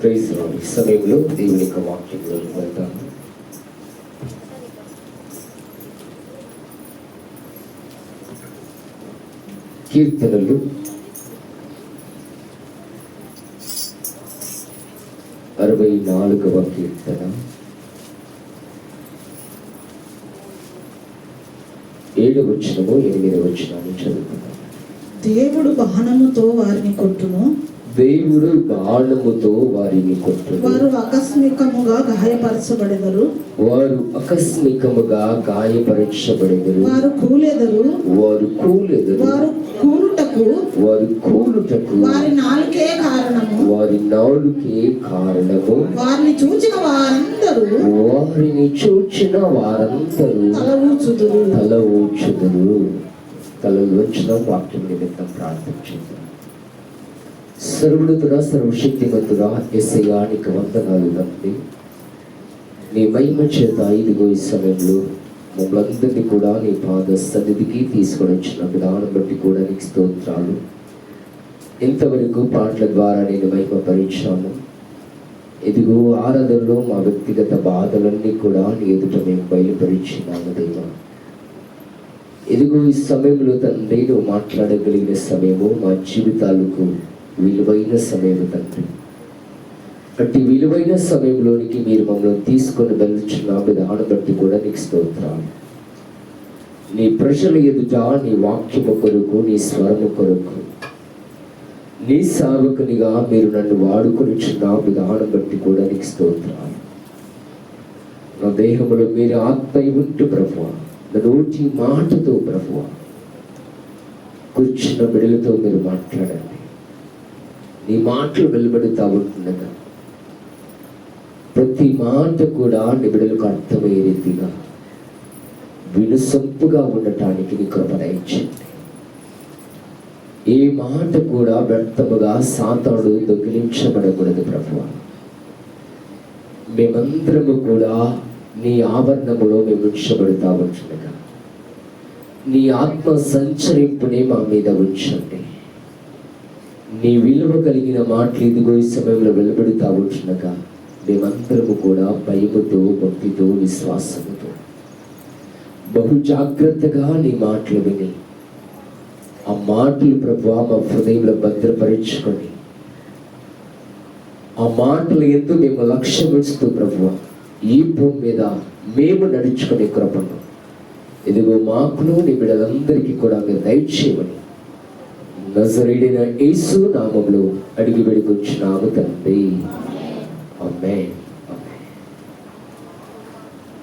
Praise lord. ఈ సమయంలో దేవుని యొక్క వాక్యంలోకి వెళ్తాము. కీర్తనలు 64వ కీర్తన 7వ వచనము 8వ వచనాన్ని చదువుతున్నాను. దేవుడు బాణముతో వారిని కొట్టును, దేవుడు బాణముతో వారిని కొట్టును. వారు ఆకస్మికముగా గాయపరచబడెదరు, వారు ఆకస్మికముగా గాయపరచబడెదరు. వారు కూలెదరు, వారు కూలెదరు. వారు కూలుటకు వారి నాలుకే కారణము, వారి నాలుకే కారణము. వారిని చూచిన వారందరూ తల ఊచుదురు. తలలు వంచిన వాక్యం నిమిత్తం ప్రార్థించింది. సర్వుడుతుడా, సర్వశక్తిమంతుడా యేసయ్యా, నీకు వందనాలు తండ్రి. నీ మహిమ చేత ఇదిగో ఈ సమయంలో మమ్మల్ందరినీ కూడా నీ పాద సన్నిధికి తీసుకొని వచ్చిన విధానం బట్టి కూడా నీకు స్తోత్రాలు. ఇంతవరకు పాటల ద్వారా నేను మహిమపరిచాను. ఇదిగో ఆరాధనలో మా వ్యక్తిగత బాధలన్నీ కూడా నీ ఎదుట మేము బయలుపరిచినాము దేవా. ఇదిగో ఈ సమయంలో తండ్రి నువ్వు మాట్లాడగలిగిన సమయము, మా జీవితాలకు విలువైన సమయం తండ్రి. అట్టి విలువైన సమయంలోనికి మీరు మమ్మల్ని తీసుకొని వెళ్తున్న విధానం బట్టి కూడా నీకు స్తోత్రాలు. నీ ప్రజల ఎదుట నీ వాక్యము కొరకు, నీ స్వరము కొరకు, నీ సేవకునిగా మీరు నన్ను వాడుకొని చిన్న విధానం బట్టి కూడా నీకు స్తోత్రాలు. నా దేహంలో మీరు ఆత్మ ఉంటూ ప్రభువా, నా నోటి మాటతో ప్రభువా కూర్చున్న బిడ్డలతో మీరు మాట్లాడండి. నీ మాటలు వెలువడుతూ ఉంటుండగా ప్రతి మాట కూడా నీ బిడ్డలకు అర్థమయ్యే రీతిగా వినుసొంపుగా ఉండటానికి నీ కృప దయచేయండి. ఏ మాట కూడా వ్యర్థముగా సాతానుడు దొంగిలించబడకూడదు ప్రభువా. మేమందరము కూడా నీ ఆవరణములో మేము ఉంచబడుతూ ఉంటుండగా నీ ఆత్మ సంచరింపుని మా మీద ఉంచండి. నీ విలువ కలిగిన మాటలు ఇదిగో ఈ సమయంలో వెలువడుతూ ఉంటుండగా మేమందరము కూడా భయముతో, భక్తితో, విశ్వాసముతో బహు జాగ్రత్తగా నీ మాటలు విని ఆ మాటలు ప్రభువా మా హృదయంలో భద్రపరుచుకొని ఆ మాటలు ఎందు మేము లక్ష్యం ఉంచుతూ ప్రభువా ఈ భూమి మీద మేము నడుచుకునే కృపను ఇదిగో మాకును నీ బిడ్డలందరికీ కూడా మీరు దయచేయమని నజరేయుడైన యేసు నామములో అడిగి వేడుకొంచున్నాము తండ్రి. ఆమేన్.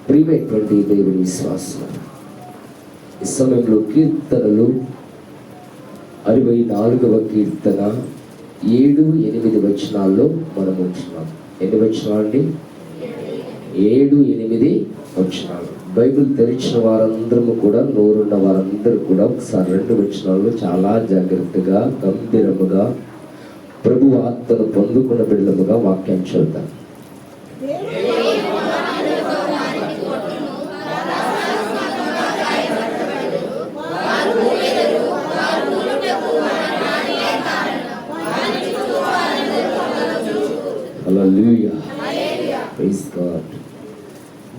ప్రియమైనటువంటి దేవుని విశ్వాసం, ఈ సమయంలో కీర్తనలు 64వ కీర్తన 7, 8 వచనాల్లో మనం ఉంటున్నాం. ఎన్ని వచనాలు అండి? 7, 8 వచనాలు. బైబిల్ తెరిచిన వారందరము కూడా, నోరున్న వారందరూ కూడా ఒకసారి 2 వచనాల్లో చాలా జాగ్రత్తగా, గంభీరముగా ప్రభు ఆత్మను పొందుకున్న బిడ్డలుగా వాక్యం చదువుతాం. హల్లెలూయా, ప్రైజ్ గాడ్.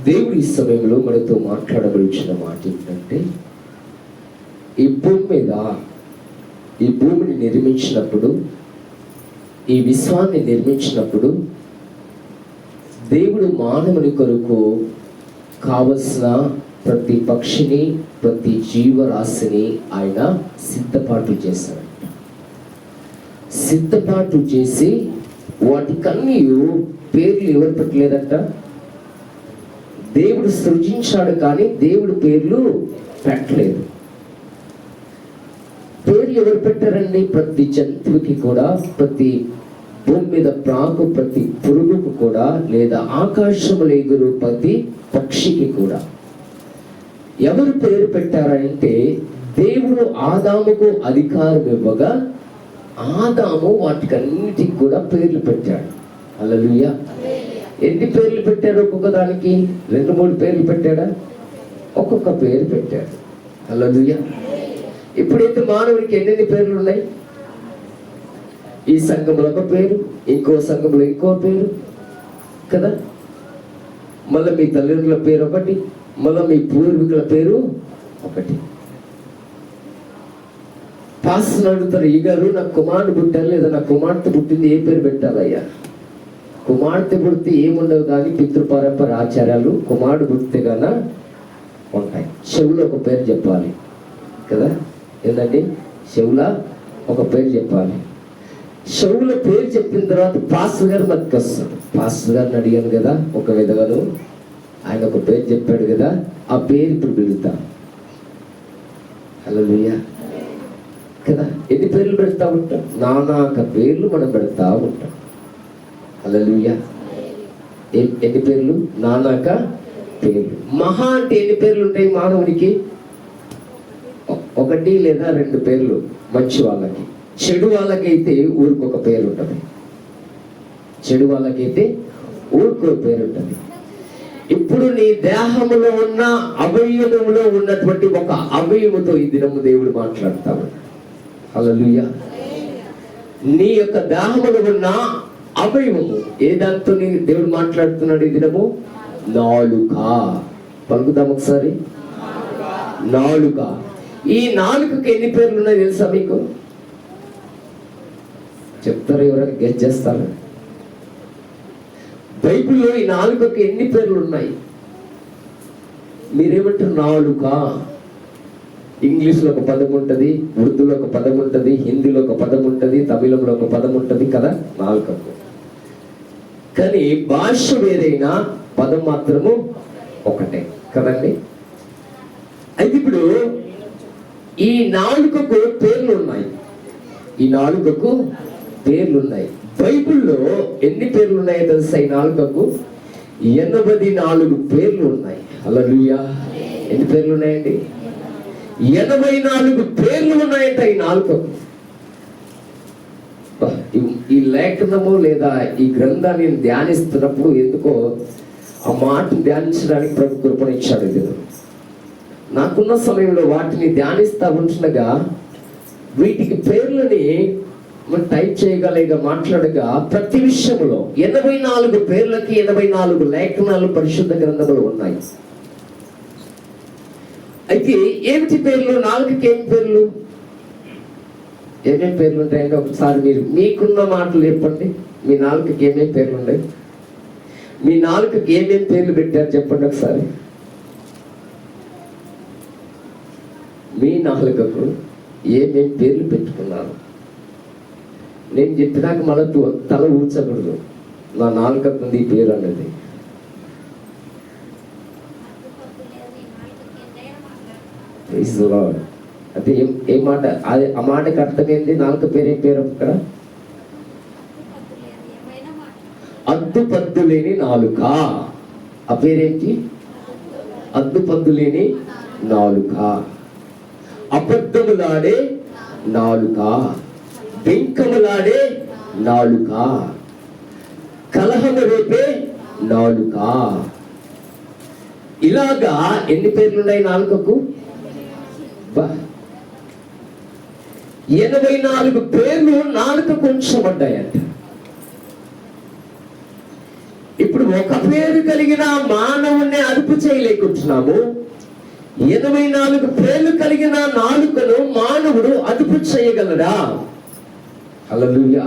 దేవుడు ఈ సమయంలో మనతో మాట్లాడవలసిన మాట ఏంటంటే, ఈ భూమి మీద ఈ భూమిని నిర్మించినప్పుడు, ఈ విశ్వాన్ని నిర్మించినప్పుడు దేవుడు మానవుని కొరకు కావలసిన ప్రతి పక్షిని, ప్రతి జీవరాశిని ఆయన సిద్ధపాటు చేశాడు. సిద్ధపాటు చేసి వాటికన్నీ పేర్లు ఎవరు పెట్టలేదంట. దేవుడు సృజించాడు కానీ దేవుడు పేర్లు పెట్టలేదు. పేర్లు ఎవరు పెట్టారండి? ప్రతి జంతువుకి కూడా, ప్రతి భూమి మీద ప్రాకు ప్రతి పురుగుకు కూడా, లేదా ఆకాశములో ఎగురు ప్రతి పక్షికి కూడా ఎవరు పేరు పెట్టారంటే, దేవుడు ఆదాముకు అధికారం ఇవ్వగా ఆదాము వాటికన్నిటికి కూడా పేర్లు పెట్టాడు. హల్లెలూయా. ఎన్ని పేర్లు పెట్టాడు? ఒక్కొక్క దానికి 2-3 పేర్లు పెట్టాడా? ఒక్కొక్క పేరు పెట్టాడు. హల్లెలూయా. ఇప్పుడైతే మానవుడికి ఎన్ని పేర్లు ఉన్నాయి? ఈ సంఘంలో ఒక పేరు, ఇంకో సంఘంలో ఇంకో పేరు కదా. మళ్ళీ మీ తల్లిదండ్రుల పేరు ఒకటి, మళ్ళీ మీ పూర్వీకుల పేరు ఒకటి. పాస్టర్ అడుగుతారు, ఈ గారు నాకు కుమారుడు పుట్టారు లేదా నా కుమార్తె పుట్టింది, ఏ పేరు పెట్టాలయ్యా? కుమార్తె పుడితే ఏముండవు కానీ పితృపరంపర ఆచారాలు, కుమారుడు పుడితే గాన ఉంటాయి. చెవులో ఒక పేరు చెప్పాలి కదా. ఏంటండి? చెవుల ఒక పేరు చెప్పాలి. చెవుల పేరు చెప్పిన తర్వాత పాస్టర్ గారు మధ్యకి వస్తాడు. పాస్టర్ గారిని అడిగాను కదా ఒక విధవను, ఆయన ఒక పేరు చెప్పాడు కదా, ఆ పేరు ఇప్పుడు పెడతా. హల్లెలూయా కదా. ఎన్ని పేర్లు పెడతా ఉంటాం? నానాక పేర్లు మనం పెడతా ఉంటాం. హల్లెలూయా. ఎన్ని పేర్లు? నానాక పేర్లు. మహా అంటే ఎన్ని పేర్లు ఉంటాయి మానవునికి? 1 లేదా 2 పేర్లు మంచి వాళ్ళకి. చెడు వాళ్ళకైతే ఊరికొక పేరు ఉంటుంది. చెడు వాళ్ళకైతే ఊరికో పేరు ఉంటుంది. ఇప్పుడు నీ దేహంలో ఉన్న అవయవంలో ఉన్నటువంటి ఒక అవయముతో ఈ దినము దేవుడు మాట్లాడతాడు. హల్లెలూయా. నీ యొక్క దేహంలో ఉన్న అవయవము ఏ దాంతో నీ దేవుడు మాట్లాడుతున్నాడు ఈ దినము? నాలుక. పలుకుదాం ఒకసారి. నాలుక. ఈ నాలుకకి ఎన్ని పేర్లు ఉన్నాయి తెలుసా మీకు? చెప్తారా? ఎవరైనా గెస్ చేస్తారా? బైబిల్లో ఈ నాలుకకి ఎన్ని పేర్లు ఉన్నాయి? మీరేమంటారు? నాలుక. ఇంగ్లీష్లో ఒక పదం ఉంటుంది, ఉర్దూలో ఒక పదం ఉంటుంది, హిందీలో ఒక పదం ఉంటుంది, తమిళంలో ఒక పదం ఉంటుంది కదా నాలుకకు. కానీ భాష వేరైనా పదం మాత్రము ఒకటే కదండి. అయితే ఇప్పుడు ఈ నాలుకకు పేర్లు ఉన్నాయి. ఈ నాలుకకు పేర్లు ఉన్నాయి. బైబిల్లో ఎన్ని పేర్లు ఉన్నాయో తెలుసా? ఈ నాలుకకు 84 పేర్లు ఉన్నాయి. హల్లెలూయా. ఎన్ని పేర్లు ఉన్నాయండి? 84 పేర్లు ఉన్నాయంట ఈ నాలుకకు. ఈ లేఖనము లేదా ఈ గ్రంథాన్ని ధ్యానిస్తున్నప్పుడు ఎందుకో ఆ మాటను ధ్యానించడానికి ప్రభు కృపణించాడు. ఇది నాకున్న సమయంలో వాటిని ధ్యానిస్తా ఉంటుండగా వీటికి పేర్లని మనం టైప్ చేయగలిగా మాట్లాడగా ప్రతి విషయంలో 84 పేర్లకి 84 లేఖనాలు పరిశుద్ధ గ్రంథములు ఉన్నాయి. అయితే ఏమిటి పేర్లు? నాలుగుకి ఏం పేర్లు? ఏమేమి పేర్లు ఉంటాయంటే ఒకసారి మీరు మీకున్న మాటలు చెప్పండి. మీ నాలుగుకి ఏమేమి పేర్లు ఉన్నాయి? మీ నాలుగుకి ఏమేమి పేర్లు పెట్టారు చెప్పండి ఒకసారి. మీ నాలుకకు ఏమేమి పేర్లు పెట్టుకున్నారు? నేను చెప్పినాక మళ్ళీ తల ఊచకూడదు. నా నాలుకకు ఉంది పేరు అనేది. అంటే ఏ మాట? అది ఆ మాటకి అర్థం ఏంటి? నాలుక పేరు ఏం పేరు అక్కడ? అద్దుపద్దు లేని నాలుక. ఆ పేరేంటి? అద్దుపద్దు లేని నాలుక. అబద్ధములాడే నాలుక, బెంకములాడే నాలుక, కలహము రేపే నాలుక. ఇలాగా ఎన్ని పేర్లు ఉన్నాయి నాలుకకు? 84 పేర్లు నాలుకకు ఉంచబడ్డాయంట. ఇప్పుడు ఒక పేరు కలిగిన మానవుణ్ణి అదుపు చేయలేకుంటున్నాము. 84 పేర్లు కలిగిన నాలుకను మానవుడు అదుపు చేయగలడా? హల్లెలూయా.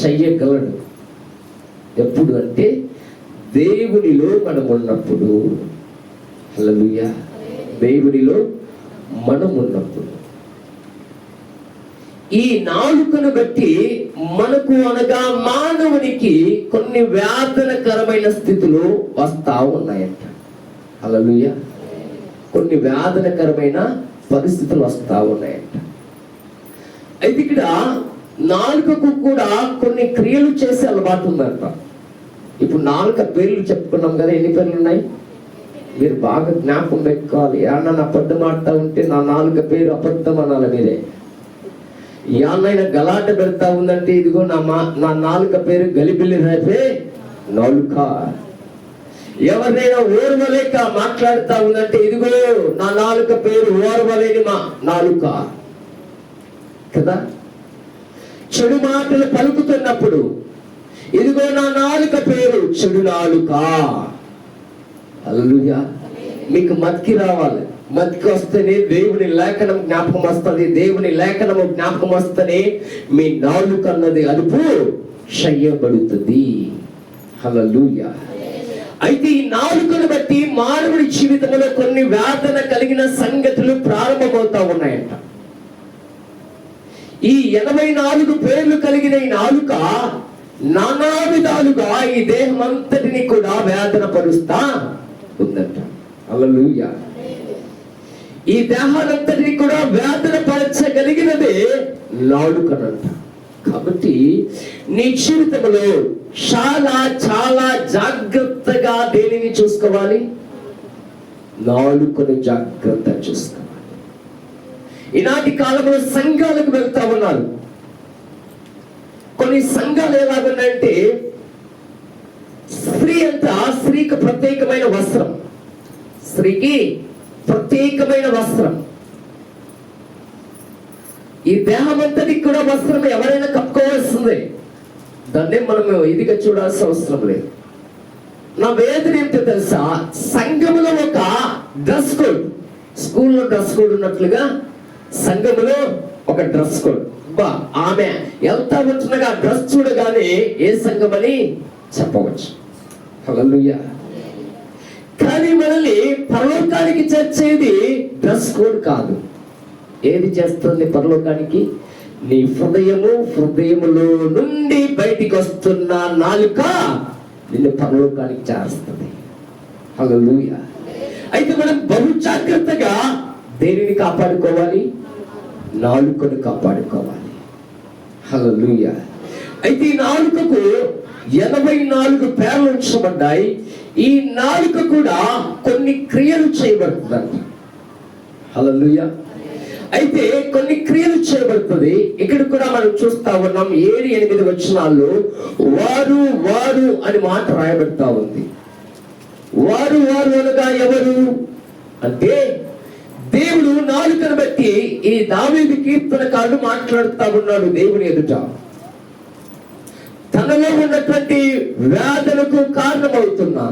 చెయ్యగలడు. ఎప్పుడు అంటే దేవునిలో మనం ఉన్నప్పుడు. హల్లెలూయా. దేవునిలో మనం ఉన్నప్పుడు. ఈ నాలుకను బట్టి మనకు అనగా మానవునికి కొన్ని వేదనకరమైన స్థితులు వస్తా ఉన్నాయంట. హల్లెలూయా. కొన్ని వేదనకరమైన పరిస్థితులు వస్తా ఉన్నాయంట. అయితే ఇక్కడ నాలుకకు కూడా కొన్ని క్రియలు చేసే అలవాటు ఉందంట. ఇప్పుడు నాలుక పేర్లు చెప్పుకున్నాం కదా. ఎన్ని పేర్లు ఉన్నాయి? మీరు బాగా జ్ఞాపకం పెట్టుకోవాలి. ఏమన్నా అబద్ధం ఆడుతూ ఉంటే నా నాలుక పేరు అబద్ధం అనాలి మీరే. ఏమన్నా గలాట పెడతా ఉందంటే ఇదిగో నా నాలుక పేరు గలిబిల్లి రేపే నాలుక. ఎవరినైనా ఓర్వలేక మాట్లాడుతా ఉందంటే, ఇదిగో నా నాలుక పేరు ఓర్వలేని మా నాలుక కదా. చెడు మాటలు పలుకుతున్నప్పుడు, ఇదిగో నా నాలుక పేరు చెడు నాలుక. హల్లెలూయా. మీకు మతికి రావాలి. మతికి వస్తేనే దేవుని లేఖనం జ్ఞాపకం వస్తుంది. దేవుని లేఖనము జ్ఞాపకం వస్తేనే మీ నాలుక అన్నది అదుపు చేయబడుతుంది. హల్లెలూయా. అయితే ఈ నాలుకను బట్టి మానవుడి జీవితంలో కొన్ని వేదన కలిగిన సంగతులు ప్రారంభమవుతా ఉన్నాయంట. ఈ 84 పేర్లు కలిగిన ఈ నాలుక నానా విధాలుగా ఈ దేహం అంతటిని కూడా వేదన పరుస్తా ఉందంట. హల్లెలూయా. ఈ దేహానంతటిని కూడా వేదన పరచగలిగినదే నాలుకనంట. కాబట్టి నీ జీవితంలో చాలా చాలా జాగ్రత్తగా దేనిని చూసుకోవాలి? నాలుకను జాగ్రత్త చూసుకోవాలి. ఈనాటి కాలంలో సంఘాలకు వెళ్తా ఉన్నారు. కొన్ని సంఘాలు ఎలాగున్నాయంటే, స్త్రీ అంతా స్త్రీకి ప్రత్యేకమైన వస్త్రం, స్త్రీకి ప్రత్యేకమైన వస్త్రం. ఈ దేహం అంతటికి కూడా వస్త్రం ఎవరైనా కప్పుకోవాల్సిందే. దాన్ని మనము ఇదిగా చూడాల్సిన అవసరం లేదు. నా వేదన ఏంటో తెలుసా? సంఘములో ఒక డ్రెస్ కోడ్, స్కూల్లో డ్రెస్ కోడ్ ఉన్నట్లుగా సంఘములో ఒక డ్రెస్ కోడ్. ఆమె వెళ్తా ఉంటున్నగా డ్రెస్ చూడగానే ఏ సంఘం అని చెప్పవచ్చు. హల్లెలూయా. కానీ మనల్ని పరలోకానికి చేర్చేది డ్రెస్ కోడ్ కాదు. ఏది చేస్తుంది పరలోకానికి? నీ హృదయములో నుండి బయటికి వస్తున్న నాలుక నిన్ను పరలోకానికి చేస్తుంది. హల్లెలూయా. అయితే మనం బహు జాగ్రత్తగా దేనిని కాపాడుకోవాలి? నాలుకను కాపాడుకోవాలి. హల్లెలూయా. అయితే ఈ నాలుకకు 84 పేర్లు ఉంచబడ్డాయి. ఈ నాలుక కూడా కొన్ని క్రియలు చేయబడుతుందంట. హల్లెలూయా. అయితే కొన్ని క్రియలు చేయబడుతుంది. ఇక్కడ కూడా మనం చూస్తా ఉన్నాం. 7-8 వచనాల్లో వారు వారు అని మాట రాయబడతా ఉంది. వారు వారు అనగా ఎవరు అంటే, దేవుడు నాలుకను బట్టి ఈ దావీదు కీర్తనకారుడు మాట్లాడుతా ఉన్నాడు దేవుని ఎదుట. తనలో ఉన్నటువంటి వేదనకు కారణమవుతున్నా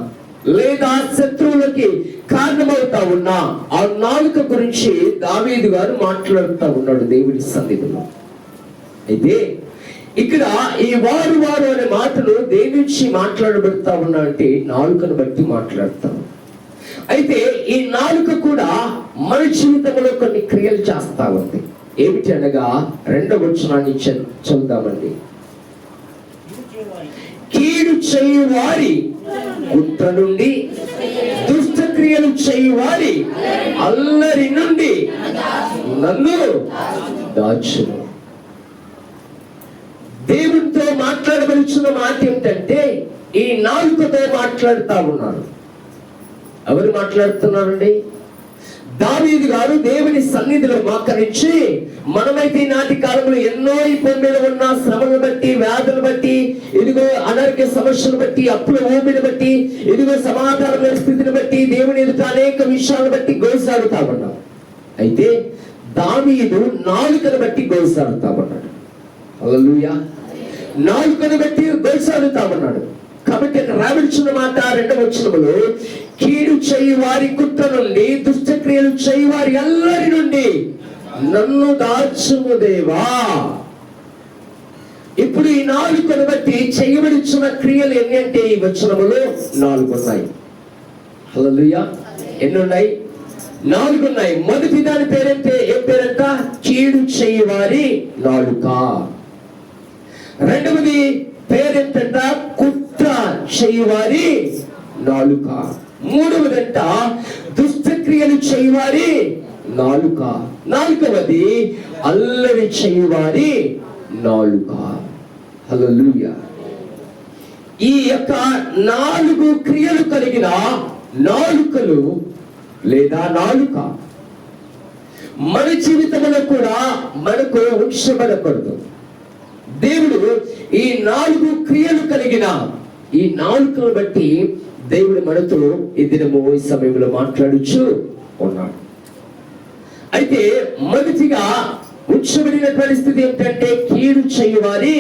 లేదా శత్రువులకి కారణమవుతా ఉన్నా ఆ నాలుక గురించి దావీదు గారు మాట్లాడుతూ ఉన్నాడు దేవుని సన్నిధిలో. అయితే ఇక్కడ ఈ వారు వారు అనే మాటలు దేని నుంచి మాట్లాడబడతా ఉన్నా అంటే నాలుకను బట్టి మాట్లాడతాం. అయితే ఈ నాలుక కూడా మన జీవితంలో కొన్ని క్రియలు చేస్తా ఉంది. ఏమిటి అనగా 2వ వచనాన్ని చదువుదామండి. కీడు చేయు వారి కుట్ర నుండి, దుష్ట క్రియలు చేయు వారి అల్లరి నుండి నన్ను దాచును. దేవునితో మాట్లాడవలసిన మాట ఏమిటంటే, ఈ నాలుకతో మాట్లాడుతా ఉన్నారు. ఎవరు మాట్లాడుతున్నారండి? దావీదు గారు దేవుని సన్నిధిలో మోకరించి, మనమైతే నాటి కాలంలో ఎన్నో ఇబ్బందులు ఉన్న శ్రమలను బట్టి, వ్యాధులు బట్టి, ఇదిగో అనారోగ్య సమస్యలు బట్టి, అప్పుల ఊపిని బట్టి, ఇదిగో సమాధాన స్థితిని బట్టి, దేవుని ఎదుట అనేక విషయాలను బట్టి గోసాడుతా ఉన్నాం. అయితే దావీదు నాలుకను బట్టి గోసాడుతా ఉన్నాడు. హల్లెలూయా. నాలుకను బట్టి గోసాడుతా ఉన్నాడు. కాబట్టి రాబడిచిన మాట 2వ వచనములో, కీడు చేయి వారి కుట్ర నుండి, దుష్టక్రియలు చేయి వారి అల్లరి నుండి నన్ను దాచుము దేవా. ఇప్పుడు ఈ నాలుకను బట్టి చేయబడిచిన క్రియలు ఎన్ని అంటే ఈ వచనములో 4 ఉన్నాయి. హల్లెలూయా. ఎన్ని ఉన్నాయి? 4 ఉన్నాయి. మొదటి దాని పేరంటే ఏం పేరంట? కీడు చేయి వారి నాలుక. రెండవది పేరెంతంట కుట్ర చేయవారి నాలుక. మూడవదంట దుష్టక్రియలు చేయవారి నాలుక. నాలుగవది అల్లరి చేయవారి నాలుక. హల్లెలూయా. ఈ యొక్క 4 క్రియలు కలిగిన నాలుకలు లేదా నాలుక మన జీవితంలో కూడా మనకు ఉంచబడకూడదు. దేవుడు ఈ 4 క్రియలు కలిగిన ఈ నాలుకను బట్టి దేవుడు మనతో ఈ దినము ఈ సమయంలో మాట్లాడుచు ఉన్నాడు. అయితే మొదటిగా ఉంచబడిన పరిస్థితి ఏంటంటే కీడు చేయువారి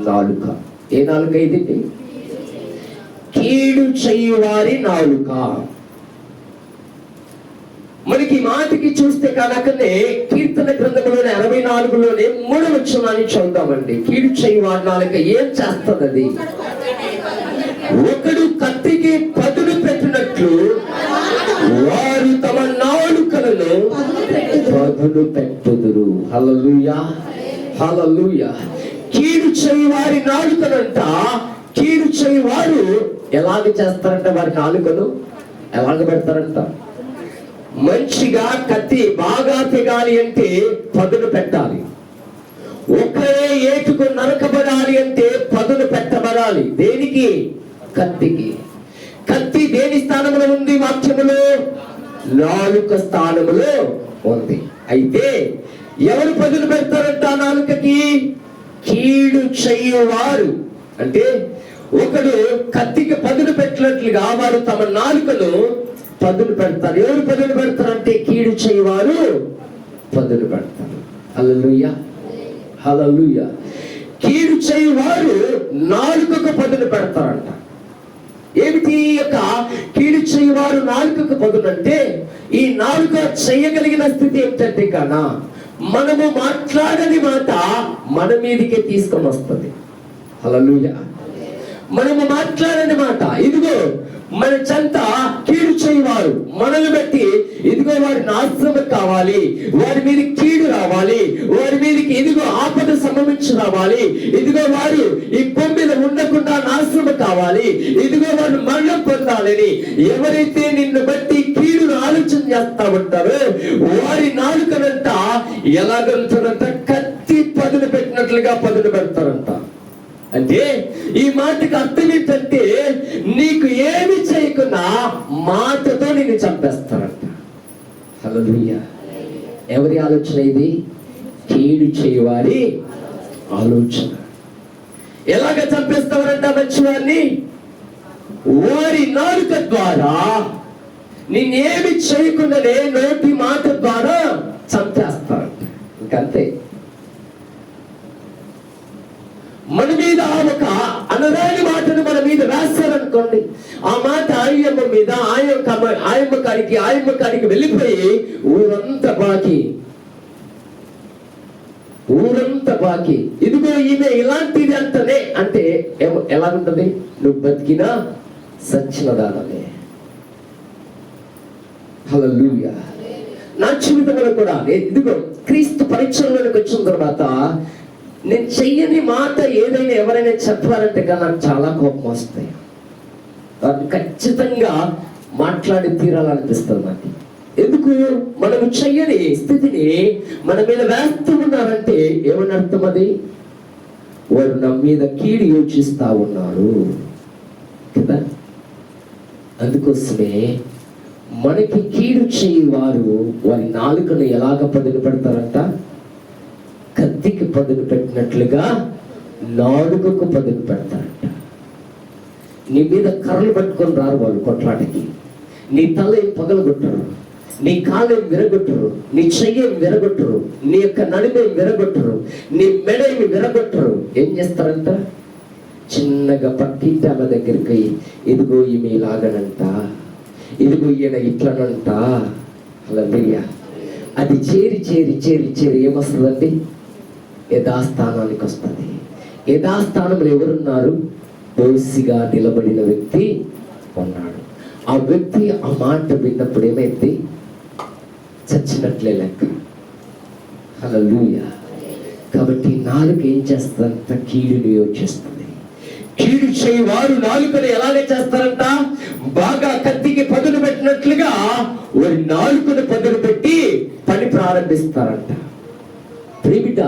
నాలుక. ఏ నాలుక ఇది? కీడు చేయువారి నాలుక. మనకి మాటకి చూస్తే కనుకనే కీర్తన గ్రంథంలోనే 64లోనే 3వ వచనాన్ని చదువుతామండి. కీడు చేయువారి నాలుక ఏం చేస్తుంది? ఒకడు కత్తికి పదును పెట్టినట్లు వారు తమ నాలుకలను పదును పెట్టుదురు. హల్లెలూయా, హల్లెలూయా. కీడు చేయువారి నాలుకనంట, కీడు చేయువారు ఎలాగ చేస్తారంట? వారి నాలుకను ఎలాగ పెడతారంట? మంచిగా కత్తి బాగా తెగాలి అంటే పదును పెట్టాలి. ఒకే ఏటుకు నరకబడాలి అంటే పదును పెట్టబడాలి. దేనికి? కత్తికి. కత్తి దేని స్థానంలో ఉంది? వాక్యములో నాలుక స్థానములో ఉంది. అయితే ఎవరు పదును పెడతారంట నాలుకకి? కీడు చేయువారు. అంటే ఒకడు కత్తికి పదును పెట్టినట్లుగా వారు తమ నాలుకను పదును పెడతారు. ఎవరు పదును పెడతారంటే కీడు చేయువారు పదును పెడతారు. హల్లెలూయా, హల్లెలూయా. కీడు చేయువారు నాలుకకు పదును పెడతారంట. ఏమిటి యొక్క కీడు చేయువారు నాలుకకు పదును అంటే? ఈ నాలుక చేయగలిగిన స్థితి ఏమిటంటే కన్నా మనము మాట్లాడని మాట మన మీదకే తీసుకొని వస్తుంది. హల్లెలూయా. మనము మాట్లాడని మాట, ఇదిగో మన చెంత కీడు చేయువారు మనల్ని బట్టి ఇదిగో వారి నాశనం కావాలి, వారి మీద కీడు రావాలి, వారి మీదకి ఇదిగో ఆపద సంభవించి రావాలి, ఇదిగో వారు ఈ భూమి మీద ఉండకుండా నాశనం కావాలి, ఇదిగో వారు మరణం పొందాలని ఎవరైతే నిన్ను బట్టి కీడును ఆలోచన చేస్తా ఉంటారో వారి నాలుకనంట ఎలాగంటారంట? కత్తి పదును పెట్టినట్లుగా పదును పెడతారంట. అంటే ఈ మాటకి అర్థం ఏంటంటే నీకు ఏమి చేయకుండా మాటతో నిన్ను చంపేస్తారంట. హల్లెలూయా. ఎవరి ఆలోచన ఇది? కీడు చేయవారి ఆలోచన. ఎలాగ చంపేస్తారంట మంచివారిని? వారి నాలుక ద్వారా నిన్నేమి చేయకుండానే నోటి మాట ద్వారా చంపేస్తారంట. ఇంకంతే. మన మీద ఒక అనరాని మాటను మన మీద వేస్తారనుకోండి, ఆ మాట ఆయమ్మ మీద ఆయమ్మ కాడికి వెళ్ళిపోయి ఊరంతా బాకి ఇదిగో ఈమె ఇలాంటిది అంటనే అంటే ఎలా ఉంటది? నువ్వు బతికినా సచ్చిన దానమే. హల్లెలూయా. నా జీవితంలో కూడా ఇదిగో క్రీస్తు పరిచయంలోకి వచ్చిన తర్వాత నేను చెయ్యని మాట ఏదైనా ఎవరైనా చెప్పారంటే కానీ నాకు చాలా కోపం వస్తాయి. వాటిని ఖచ్చితంగా మాట్లాడి తీరాలనిపిస్తుంది నాకు. ఎందుకు? మనము చెయ్యని స్థితిని మన మీద వేస్తూ ఉన్నారంటే ఏమని అర్థం? అది వారు నా మీద కీడు యోచిస్తా ఉన్నారు కదా. అందుకోసమే మనకి కీడు చేయి వారు వారి నాలుకను ఎలాగ పదును పెడతారంట? కత్తికి పదును పెట్టినట్లుగా నాలుకకు పదును పెడతారంట. నీ మీద కర్రలు పట్టుకొని రారు వాళ్ళు కొట్లాటకి. నీ తల ఏం పగలగొట్టరు, నీ కాలేం విరగొట్టరు, నీ చెయ్యేం విరగొట్టరు, నీ యొక్క నడుమేం విరగొట్టరు, నీ మెడేమి విరగొట్టరు. ఏం చేస్తారంట? చిన్నగా పక్కింటి ఆమె దగ్గరికి ఇదిగో ఈమె ఇలాగనంట, ఇదిగో ఈయన ఇట్లనంట. హల్లెలూయా. అది చేరి చేరి చేరి చేరి ఏమొస్తుందండి? యథాస్థానానికి వస్తుంది. యథాస్థానంలో ఎవరున్నారు? దోషిగా నిలబడిన వ్యక్తి ఉన్నాడు. ఆ వ్యక్తి ఆ మాట విన్నప్పుడు ఏమైంది? చచ్చినట్లే లెక్క. హల్లెలూయా. కాబట్టి నాలుక ఏం చేస్తుందంట? కీడుని యోచిస్తుంది. కీడు చేయి వారు నాలుకను ఎలాగే చేస్తారంట? బాగా కత్తికి పదును పెట్టినట్లుగా వారి నాలుకను పదును పెట్టి పని ప్రారంభిస్తారంట. ప్రేమిట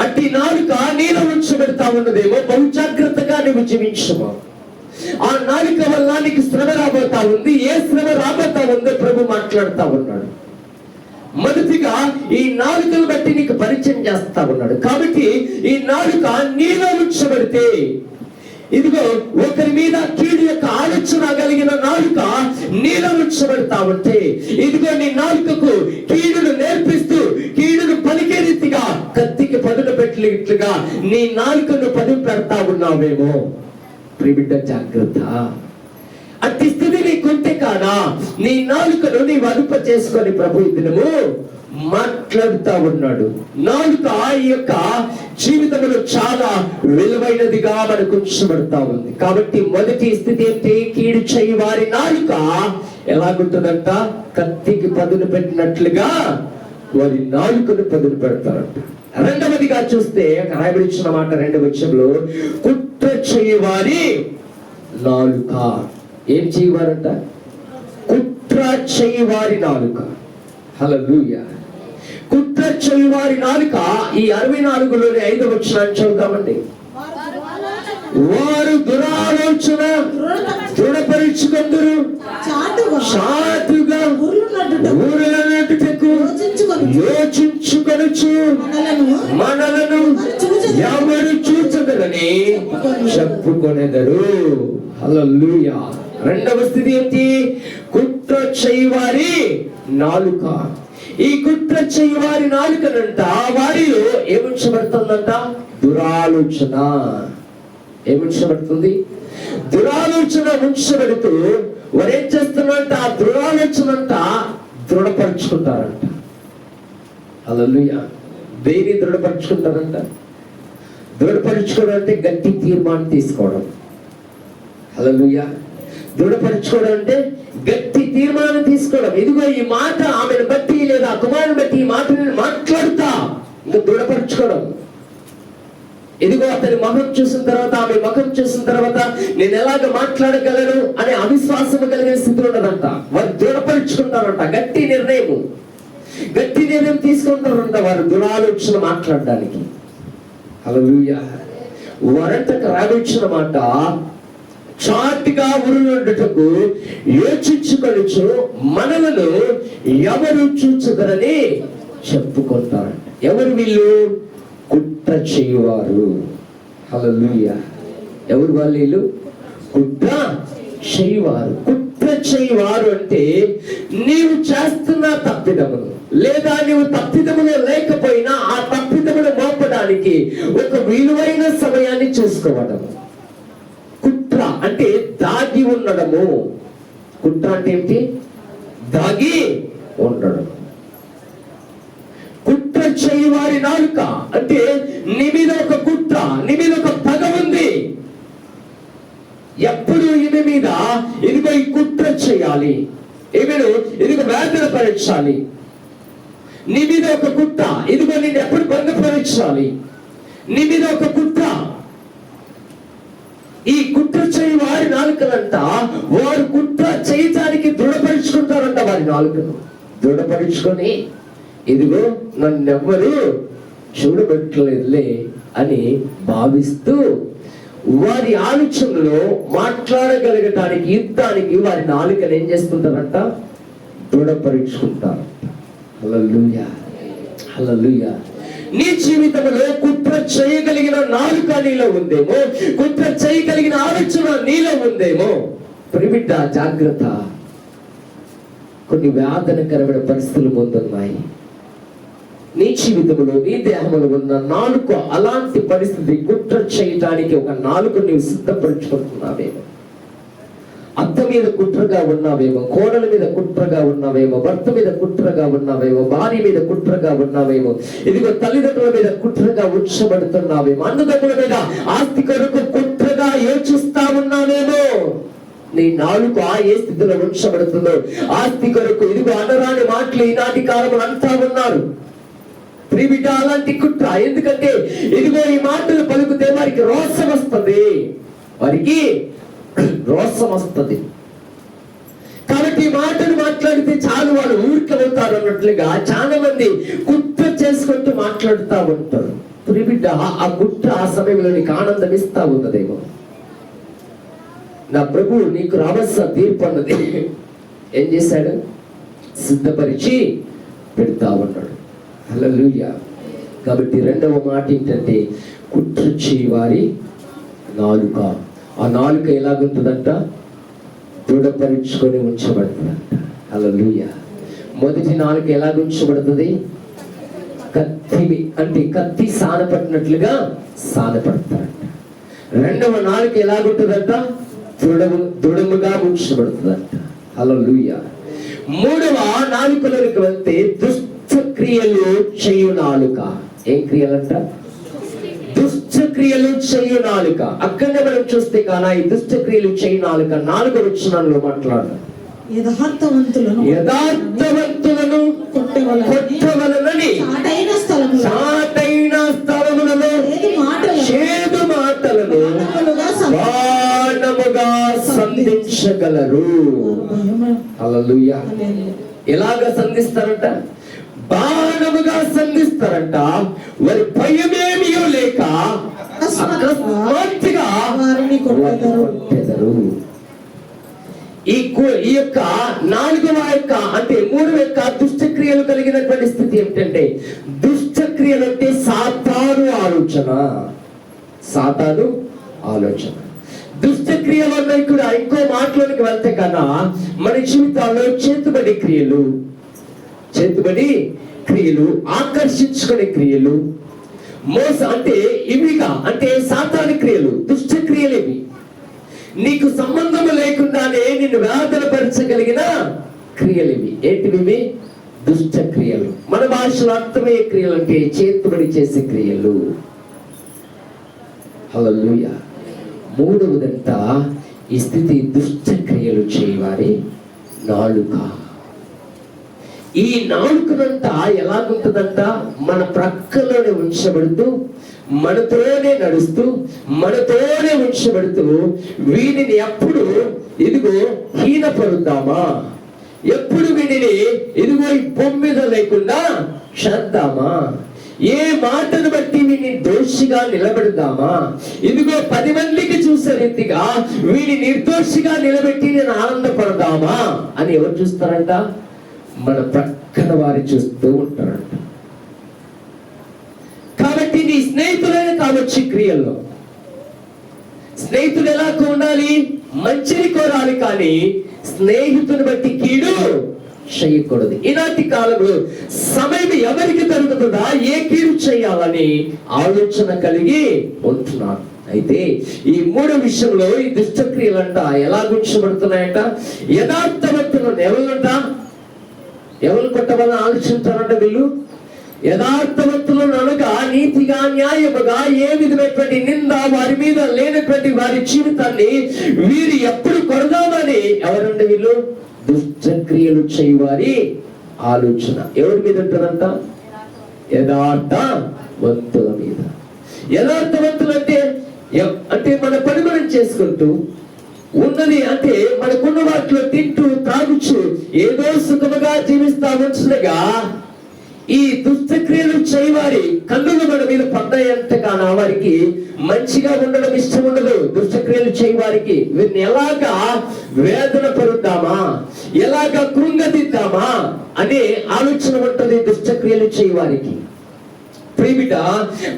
అట్టి నాలుక నీలో ఉంచబెడతా ఉన్నదేమో, బహు జాగ్రత్తగా నువ్వు జీవించమా. ఆ నాలుక వల్ల నీకు శ్రమ రాబోతా ఉంది. ఏ శ్రమ రాబోతా ఉందో ప్రభు మాట్లాడుతా ఉన్నాడు. మొదటిగా ఈ నాలుకను బట్టి నీకు పరిచయం చేస్తా ఉన్నాడు. కాబట్టి ఈ నాలుక నీలో ఉంచబడితే ఇదిగో ఒకరి మీద కీడు యొక్క ఆలోచన కలిగిన నాలుక నీలో ఉంచబడతా ఉంటే, ఇదిగో నీ నాలుకకు కీడును నేర్పిస్తూ కీడును పలికే రీతిగా కత్తికి పదును పెట్టినట్లుగా నీ నాలుకను పదును పెడతా ఉన్నావేమో. ప్రియబిడ్డ జాగ్రత్త. అట్టి స్థితి నీకుంటే కాదా నీ నాలుకను నీవు అదుపు చేసుకొని ప్రభు ఈ దినము మాట్లాడుతా ఉన్నాడు. నాలుక ఈ యొక్క జీవితంలో చాలా విలువైనదిగా మనకు ఉంచబడతా ఉంది. కాబట్టి మొదటి స్థితి ఏంటి? కీడు చేయి వారి నాలుక ఎలాగుంటుందంట? కత్తికి పదును పెట్టినట్లుగా వారి నాలుకను పదును పెడతారంట. రెండవదిగా చూస్తే రాయబడిన మాట రెండవ వచనంలో, కుట్ర చేయి వారి నాలుక. ఏం చేయవారంట? కుట్ర చేయి వారి నాలుక. హల్లెలూయా. కుట్ర చేయి వారి నాలుక. ఈ 64లోని 5వ వచనాన్ని చదువుతామండి. వారు దురాలోచన దృఢపరుచుకొందురు, చాటుగా ఊరులనట్టుటకు యోచించుకొనుచు మనలను ఎవరు చూచగలని చెప్పుకొనెదరు. హల్లెలూయా. రెండవ స్థితి ఏంటి? కుట్ర చేయి వారి నాలుక. ఈ కుట్ర చేయి వారి నాలుకనంట వారిలో ఏముంచబడుతుందంట? దురాలోచన. ఏముంచబడుతుంది? దురాలోచన ఉంచబడుతూ వారు ఏం చేస్తున్నారంట? ఆ దురాలోచన అంట దృఢపరుచుకుంటారంట. హల్లెలూయా. దేన్ని దృఢపరుచుకుంటారంట? దృఢపరుచుకోవడం అంటే గట్టి తీర్మానం తీసుకోవడం. హల్లెలూయా. దృఢపరుచుకోవడం అంటే గట్టి తీర్మానం తీసుకోవడం. ఇదిగో ఈ మాట ఆమెను బట్టి లేదా కుమారుని బట్టి ఈ మాట నేను మాట్లాడుతా, ఇంకా దృఢపరుచుకోవడం. ఇదిగో అతని ముఖం చూసిన తర్వాత ఆమె ముఖం చూసిన తర్వాత నేను ఎలాగ మాట్లాడగలను అనే అవిశ్వాసం కలిగిన స్థితిలో ఉన్నదంట. వారు దృఢపరుచుకుంటారంట. గట్టి నిర్ణయం తీసుకుంటారంట వారు దురాలోచన మాట్లాడడానికి. హల్లెలూయా. వారంతకు రాబోచిన మాట, చాటుగా ఉరులుటకు యోచించుకొనుచు మనలను ఎవరు చూచుదరని చెప్పుకుంటారంట. ఎవరు వీళ్ళు? కుట్ర చేయువారు. హల్లెలూయా. ఎవరు వాళ్ళు? వీళ్ళు కుట్ర చేయువారు. కుట్ర చేయువారు అంటే నీవు చేస్తున్న తప్పిదమును లేదా నీవు తప్పిదములు లేకపోయినా ఆ తప్పిదములు మోపడానికి ఒక విలువైన సమయాన్ని చూసుకోవడం. కుట్ర అంటే దాగి ఉండడము. కుట్ర అంటే ఏంటి? దాగి ఉండడం. కుట్ర చేయి వారి నాలుక అంటే నీ మీద ఒక కుట్ర, నీ మీద ఒక పగ ఉంది. ఎప్పుడు ఈమె మీద ఇదిగో ఈ కుట్ర చేయాలి, ఈమెను ఇదిగో వేదన పరచాలి. నీ మీద ఒక కుట్ర, ఇదిగో నేను ఎప్పుడు భంగపరచాలి. నీ మీద ఒక కుట్ర. ఈ కుట్ర చేయి వారి నాలుకలంట వారు కుట్ర చేయటానికి దృఢపరుచుకుంటారంట. వారి నాలుకను దృఢపరుచుకొని ఇదిగో నన్నెవ్వరు చూడబెట్టలేదులే అని భావిస్తూ వారి ఆలోచనలో మాట్లాడగలగటానికి యుద్ధానికి వారి నాలుకను ఏం చేసుకుంటారంట? దృఢపరుచుకుంటారంట. హల్లెలూయా. హల్లెలూయా. నీ జీవితంలో కుట్ర చేయగలిగిన నాలుక నీలో ఉందేమో, కుట్ర చేయగలిగిన ఆలోచన నీలో ఉందేమో. ప్రియబిడ్డ జాగ్రత్త. కొన్ని వేదనకరమైన పరిస్థితులు ముందున్నాయి. నీ జీవితంలో నీ దేహంలో ఉన్న నాలుక అలాంటి పరిస్థితి కుట్ర చేయటానికి ఒక నాలుక నీవు సిద్ధపరుచుకుంటున్నావేమో. అత్త మీద కుట్రగా ఉన్నావేమో, కోడల మీద కుట్రగా ఉన్నావేమో, భర్త మీద కుట్రగా ఉన్నావేమో, భార్య మీద కుట్రగా ఉన్నావేమో, ఇదిగో తల్లిదండ్రుల మీద కుట్రగా ఉంచబడుతున్నావేమో, అన్నదమ్ముల మీద ఆస్తి కొరకు కుట్రగా యోచిస్తా ఉన్నావేమో. నీ నాలుక ఏ స్థితిలో ఉంచబడుతుందో ఆస్తి కొరకు ఇదిగో అనరాని మాటలు ఈనాటి కాలంలో అంటా ఉన్నారు. ప్రియబిడ్డ అలాంటి కుట్ర. ఎందుకంటే ఇదిగో ఈ మాటలు పలుకుతే వారికి రోషం వస్తుంది, వారికి రోషం వస్తుంది. కాబట్టి ఈ మాటలు మాట్లాడితే చాలు వాళ్ళు ఊరికెళ్తారు అన్నట్లుగా చాలా మంది కుట్ర చేసుకుంటూ మాట్లాడుతూ ఉంటారు. ప్రియబిడ్డ ఆ కుట్ర ఆ సమయంలో నీకు ఆనందం ఇస్తా ఉన్నదేమో. నా ప్రభు నీకు రావలసిన తీర్పు అన్నది ఏం చేశాడు? సిద్ధపరిచి పెడతా ఉన్నాడు. హల్లెలూయా. కాబట్టి రెండవ మాట ఏంటంటే కుట్ర చేయి వారి నాలుక. ఆ నాలుక ఎలాగుంటుందంట? దృఢపరుచుకొని ఉంచబడుతుందంట. హల్లెలూయా. మొదటి నాలుక ఎలాగ ఉంచబడుతుంది? కత్తి, అంటే కత్తి సానపడినట్లుగా సానపడతారంట. రెండవ నాలుక ఎలాగుంటుందంట? దృఢముగా ఉంచబడుతుందంట. హల్లెలూయా. మూడవ నాలుకలోకి వెళ్తే దుష్ట క్రియలు చేయు నాలుక. ఏం క్రియలంట? దుష్ట క్రియలు చేయు నాలుక. అక్కడనే మనం చూస్తే కానా ఈ దుష్ట క్రియలు చేయు నాలుక 4వ వచనంలో మాట్లాడు. యథార్థవంతులను కొట్టవలనని చాటైన స్థలములలో చేదు మాటలను బాణముగా సంధించగలరు. హల్లెలూయా. ఎలాగ సంధిస్తారంట? బాణముగా సంధిస్తారంట. వారి భయమేమీ లేక అకస్మాత్తుగా వారిని కొట్టెదరు. ఈ యొక్క 4వ యొక్క అంటే 3వ యొక్క దుష్ట క్రియలు కలిగినటువంటి స్థితి ఏమిటంటే, దుష్ట క్రియలు అంటే సాతాను ఆలోచన. దుష్ట క్రియలు అన్నవి కూడా ఇంకో మాటలోనికి వెళ్తే కన్నా మన జీవితాల్లో చేతుబడి క్రియలు, ఆకర్షించుకునే క్రియలు, అంటే ఇవిగా అంటే సాతాను క్రియలు, దుష్ట క్రియలు ఇవి. నీకు సంబంధం లేకుండానే నిన్ను వేదనపరచగలిగిన క్రియలు ఇవి. ఏంటివి? దుష్ట క్రియలు. మన భాషలో అర్థమయ్యే క్రియలు అంటే చేతుబడి చేసే క్రియలు. హల్లెలూయా. మూడవదంట ఈ స్థితి దుష్ట క్రియలు చేయవారి నాలుక. ఈ నాలుకనంట ఎలాగుంటుందంట? మన ప్రక్కలోనే ఉంచబడుతూ, మనతోనే నడుస్తూ, మనతోనే ఉంచబడుతూ, వీడిని ఎప్పుడు ఇదిగో హీనపరుద్దామా, ఎప్పుడు వీడిని ఇదిగో ఈ భూమి మీద లేకుండా చేద్దామా, ఏ మాటను బట్టి వీడిని దోషిగా నిలబెడదామా, ఇదిగో 10 మందికి చూసే రీతిగా వీడిని నిర్దోషిగా నిలబెట్టి నేను ఆనందపడదామా అని ఎవరు చూస్తారంట? మన ప్రక్కన వారి చూస్తూ ఉంటారంట. కాబట్టి నీ స్నేహితులైన కావచ్చు, క్రియల్లో స్నేహితుడు ఎలా ఉండాలి? మంచిని కోరాలి, కానీ స్నేహితుని బట్టి కీడు చేయకూడదు. ఈనాటి కాలంలో సమయం ఎవరికి దొరుకుతుందా ఏ కీడు చేయాలని ఆలోచన కలిగి ఉంటున్నారు. అయితే ఈ 3 విషయంలో ఈ దుష్టక్రియలంట ఎలా గుర్తించబడుతున్నాయంట? యథార్థవంతులను ఎవరు కొట్టవాలని ఆలోచిస్తారంట వీళ్ళు? యథార్థవంతులను అనగా నీతిగా, న్యాయముగా, ఏ విధమైనటువంటి నింద వారి మీద లేనటువంటి వారి జీవితాన్ని వీరు ఎప్పుడు కొడదామని ఎవరండి వీళ్ళు? దుష్ట క్రియలు చేయవారి ఆలోచన ఎవరి మీద ఉంటుందంట? యథార్థవంతుల మీద. యథార్థవంతులు అంటే మన పని మనం చేసుకుంటూ ఉన్నది, అంటే మనకున్న వాటిలో తింటూ త్రాగుచు ఏదో సుఖముగా జీవిస్తా ఉంచుగా ఈ దుష్టక్రియలు చేయవారి కన్నులు మన మీద పడ్డాయంతగానో వారికి మంచిగా ఉండడం ఇష్టం ఉండదు. దుష్టక్రియలు చేయవారికి వీరిని ఎలాగా వేదన పరుద్దామా, ఎలాగా కృంగదిద్దామా అనే ఆలోచన ఉంటుంది దుష్టక్రియలు చేయవారికి. ప్రియబిడ్డ,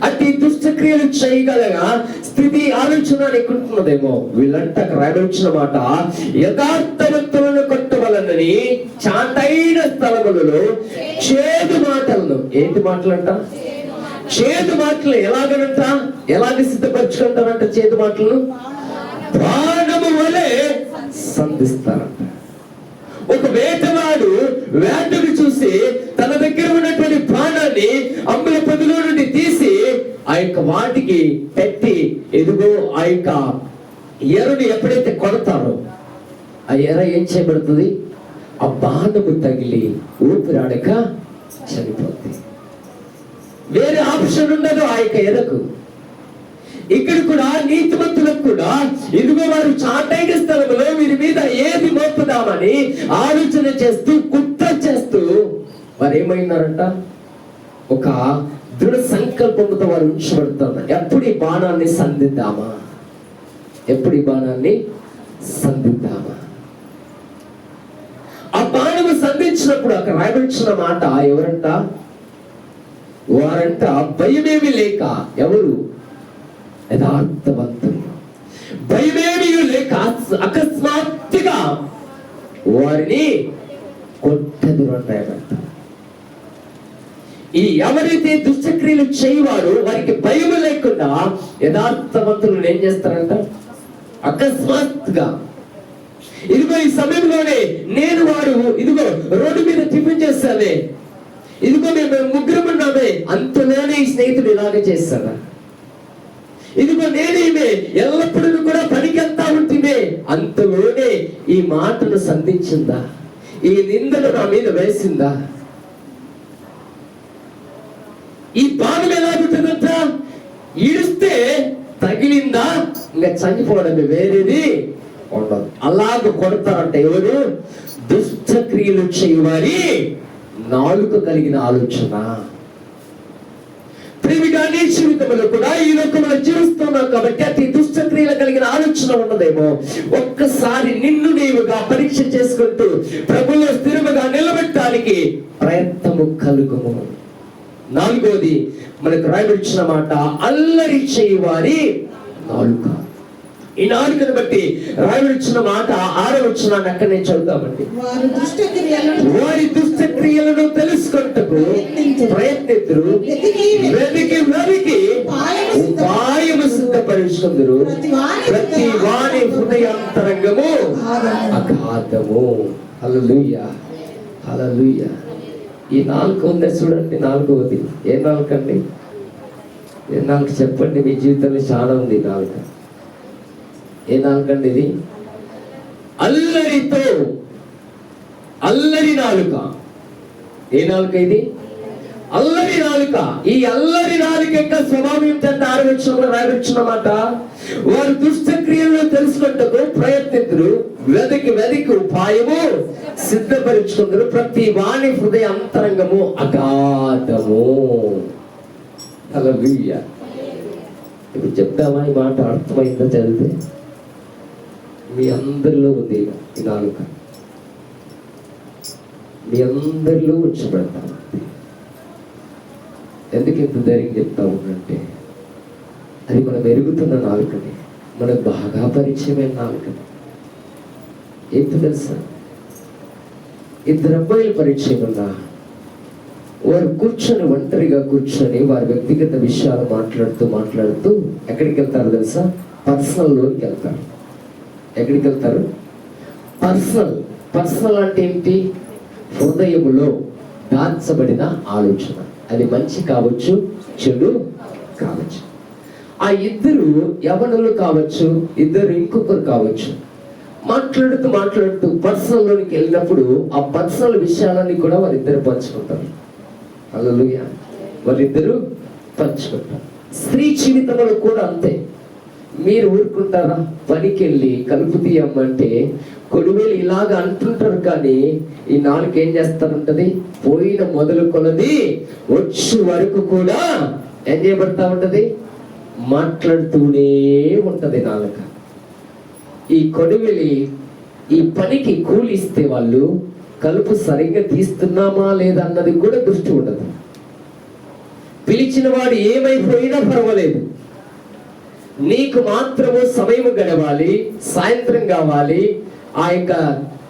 అట్టి దుష్టక్రియలు చేయగలగా స్థితి ఆలోచన అనుకుంటున్నదేమో. వీళ్ళంట రాయవలసిన మాట, యథార్థవంతులను కొట్టవలనని చాటైన స్థలములలో చేదు మాటలను. ఏంటి మాటలంట? చేదు మాటలు. ఎలాగ సిద్ధపరచుకుంటారంట? చేదు మాటలను బాణము వలె సంధిస్తారంట. ఒక వేటవాడు వేటను చూసి తన దగ్గర ఉన్నటువంటి బాణాన్ని అమ్ముల పొదిలో నుండి తీసి ఆ యొక్క వాటికి పెట్టి ఎదుగో ఆ యొక్క ఎరని ఎప్పుడైతే కొడతారో ఆ ఎర ఏం చేయబడుతుంది? ఆ బాణము తగిలి ఊపిరాడక చనిపోతుంది. వేరే ఆప్షన్ ఉండదు ఆ యొక్క ఎరకు. ఇక్కడ కూడా నీతిమంతులకు కూడా ఇదిగో వారు చాటైన స్థలంలో వీరి మీద ఏది మోపుదామని ఆలోచన చేస్తూ కుట్ర చేస్తూ వారు ఏమైనారంట? ఒక దృఢ సంకల్పంతో వారు ఉంచబడుతున్నారు. ఎప్పుడు ఈ బాణాన్ని సంధిద్దామా, ఆ బాణము సంధించినప్పుడు అక్కడ రాయబడిన మాట ఎవరంట? వారంట భయమేమి లేక. ఎవరు? యథార్థవంతులు. భయమే అకస్మాత్తుగా వారిని కొట్టెదరు అంటాయట. ఈ ఎవరైతే దుష్టక్రియలు చేయవారో వారికి భయం లేకుండా యథార్థవంతులను ఏం చేస్తారంట? అకస్మాత్తుగా ఇదిగో ఈ సమయంలోనే నేను వాడు ఇదిగో రోడ్డు మీద టిఫిన్ చేస్తానే, ఇదిగో మేము ముగ్గురం ఉన్నామే, అంతలోనే ఈ స్నేహితుడు ఇలాగే చేస్తాడా? ఇదిగో నేనేమే ఎల్లప్పుడూ కూడా పనికి వెళ్తా ఉంటుందే, అంతలోనే ఈ మాటను సంధించిందా? ఈ నిందను నా మీద వేసిందా? ఈ బాధ ఎలా ఉంటుందంట? ఈడిస్తే తగిలిందా ఇంకా చనిపోవడమే, వేరేది ఉండదు. అలాగ కొడతారంట ఎవరు? దుష్టక్రియలు చేయవారి నాలుక కలిగిన ఆలోచన. ప్రేమిగానే జీవితంలో కూడా ఈ లోకంలో జీవిస్తున్నాం కాబట్టి అతి దుష్టక్రియలు కలిగిన ఆలోచన ఉన్నదేమో. ఒక్కసారి నిన్ను నీవుగా పరీక్ష చేసుకుంటూ ప్రభువులో స్థిరముగా నిలబెట్టడానికి ప్రయత్నము కలుగుము. నాలుగోది మనకు రాయబడిన మాట, అల్లరి చేయవారి నాలుక. ఈ నాలుకను బట్టి రాయబడిన మాట 6వ వచనాన్ని అక్కడ నేను చదువుతామండి. వారి దుష్టక్రియలను తెలుసుకొనుటకు ప్రయత్నింతురు, వెతికి ఉపాయము సిద్ధపరుచుకుందురు, ప్రతి వారి హృదయాంతరంగము అగాధము. హల్లెలూయా, హల్లెలూయా. ఈ నాలుక ఉంది చూడండి, నాలుగవది ఏ నాలుక అండి? ఏ నాలుక చెప్పండి? మీ జీవితంలో చాలా ఉంది నాలుక. ఏ నాలుక అండి ఇది? అల్లరితో, అల్లరి నాలుక. ఏ నాలుక ఇది? అల్లరి నాలుక. ఈ అల్లరి నాలుక యొక్క స్వభావం ఏంటంటే 6వ వచనంలో రాయబడినమాట, వారు దుష్టక్రియలను తెలుసుకుంటకు ప్రయత్నితురు, వెతికి ఉపాయము సిద్ధపరుచుకుందరు, ప్రతి వాణి హృదయ అంతరంగము అగాధము. హల్లెలూయా. ఇప్పుడు చెప్తామా ఈ మాట? అర్థమైందో చదివితే? మీ అందరిలో ఉంది ఈ నాలుక, మీ అందరిలో ఉంచబడతాం. ఎందుకు ఇంత ధైర్యం చెప్తా ఉన్నంటే, అది మనం ఎరుగుతున్న నాలుకని, మనకు బాగా పరిచయమైన నాలుకని. ఏంటో తెలుసా? 2 అబ్బాయిలు పరిచయం ఉన్నా వారు కూర్చొని, ఒంటరిగా కూర్చొని వారి వ్యక్తిగత విషయాలు మాట్లాడుతూ ఎక్కడికి వెళ్తారు తెలుసా? పర్సనల్లోకి వెళ్తారు. ఎక్కడికి వెళ్తారు? పర్సనల్ అంటే ఏంటి? హృదయములో దాచబడిన ఆలోచన. అది మంచి కావచ్చు, చెడు కావచ్చు. ఆ ఇద్దరు యవనులు కావచ్చు, ఇద్దరు ఇంకొకరు కావచ్చు. మాట్లాడుతూ పర్సనల్లోకి వెళ్ళినప్పుడు ఆ పర్సనల్ విషయాలన్నీ కూడా వారిద్దరు పంచుకుంటారు. హల్లెలూయా. వారిద్దరు పంచుకుంటారు. స్త్రీ జీవితంలో కూడా అంతే. మీరు ఊరుకుంటారా? పనికి వెళ్ళి కలుపు తీయమ్మంటే కొడువేలు ఇలాగ అంటుంటారు, కానీ ఈ నాలుగు ఏం చేస్తారుంటది? పోయిన మొదలు కొలది వచ్చి వరకు కూడా ఏం చేయబడతా ఉంటది? మాట్లాడుతూనే ఉంటది నాలుక. ఈ కొడువేలి ఈ పనికి కూలిస్తే వాళ్ళు కలుపు సరిగ్గా తీస్తున్నామా లేదా అన్నది కూడా దృష్టి ఉండదు. పిలిచిన వాడు ఏమైపోయినా పర్వాలేదు, నీకు మాత్రము సమయం గడవాలి, సాయంత్రం కావాలి, ఆ యొక్క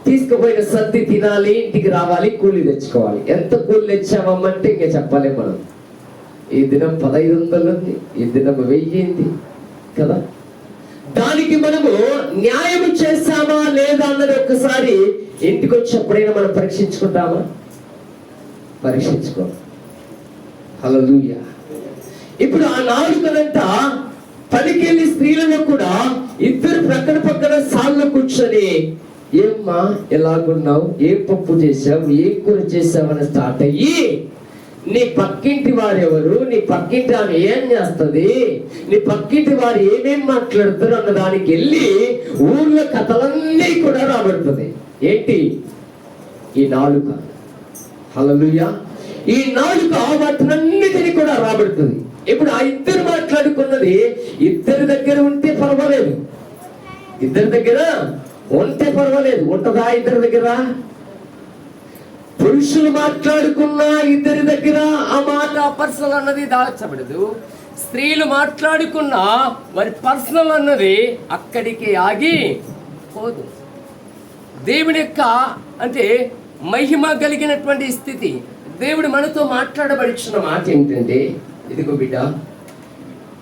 తీసుకుపోయిన సర్ది తినాలి, ఇంటికి రావాలి, కూలి తెచ్చుకోవాలి. ఎంత కూలి తెచ్చామంటే ఇంకా చెప్పాలి మనం. ఈ దినం 1500 ఉంది, ఈ దినం 1000 కదా. దానికి మనము న్యాయం చేస్తామా లేదా అన్నది ఒక్కసారి ఇంటికి వచ్చి ఎప్పుడైనా మనం పరీక్షించుకుంటామా? పరీక్షించుకో. హల్లెలూయా. ఇప్పుడు ఆ నాలుకనంట పనికెళ్ళి స్త్రీలలో కూడా ఇద్దరు పక్కన సాల్లో కూర్చొని, ఏమ్మా ఎలాగున్నావు, ఏం పప్పు చేసావు, ఏం కూర చేసావు అని స్టార్ట్ అయ్యి, నీ పక్కింటి వారెవరు, నీ పక్కింటి ఆమె ఏం చేస్తుంది, నీ పక్కింటి వారు ఏమేం మాట్లాడుతారు అన్న దానికి వెళ్ళి ఊర్లో కథలన్నీ కూడా రాబడుతుంది. ఏంటి? ఈ నాలుక. హల్లెలూయా. ఈ నాలుక వాటినన్నిటిని కూడా రాబడుతుంది. ఇప్పుడు ఆ ఇద్దరు మాట్లాడుకున్నది ఇద్దరి దగ్గర ఉంటే పర్వాలేదు, ఇద్దరి దగ్గర ఉంటే పర్వాలేదు. ఉంటదా ఇద్దరి దగ్గర? పురుషులు మాట్లాడుకున్న ఇద్దరి దగ్గర ఆ మాట పర్సనల్ అన్నది దాచబడదు. స్త్రీలు మాట్లాడుకున్న మరి పర్సనల్ అన్నది అక్కడికి ఆగి పోదు. దేవుని యొక్క అంటే మహిమ కలిగినటువంటి స్థితి. దేవుడు మనతో మాట్లాడబడుచున్న మాట ఏమిటంటే, ఇదిగో బిడ్డ,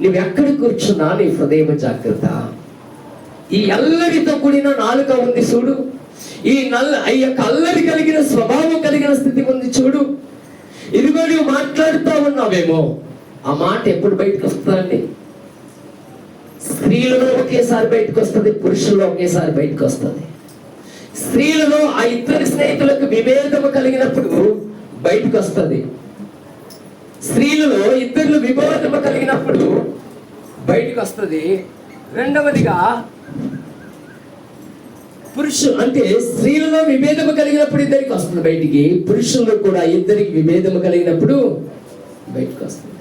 నువ్వు ఎక్కడ కూర్చున్నా నీ హృదయం జాగ్రత్త. ఈ అల్లరితో కూడిన నాలుక ఉంది చూడు, ఈ యొక్క అల్లరి కలిగిన స్వభావం కలిగిన స్థితి ఉంది చూడు. ఇదిగో నువ్వు మాట్లాడుతూ ఉన్నావేమో, ఆ మాట ఎప్పుడు బయటకు వస్తుందండి? స్త్రీలలో ఒకేసారి బయటకు వస్తుంది, పురుషుల్లో ఒకేసారి బయటకు వస్తుంది. స్త్రీలలో ఆ ఇద్దరు స్నేహితులకు విభేదము కలిగినప్పుడు బయటకు వస్తుంది. స్త్రీలలో ఇద్దరు విభేదము కలిగినప్పుడు బయటకు వస్తుంది. రెండవదిగా అంటే స్త్రీలలో విభేదము కలిగినప్పుడు ఇద్దరికి వస్తుంది బయటికి, పురుషుల్లో కూడా ఇద్దరికి విభేదము కలిగినప్పుడు బయటకు వస్తుంది.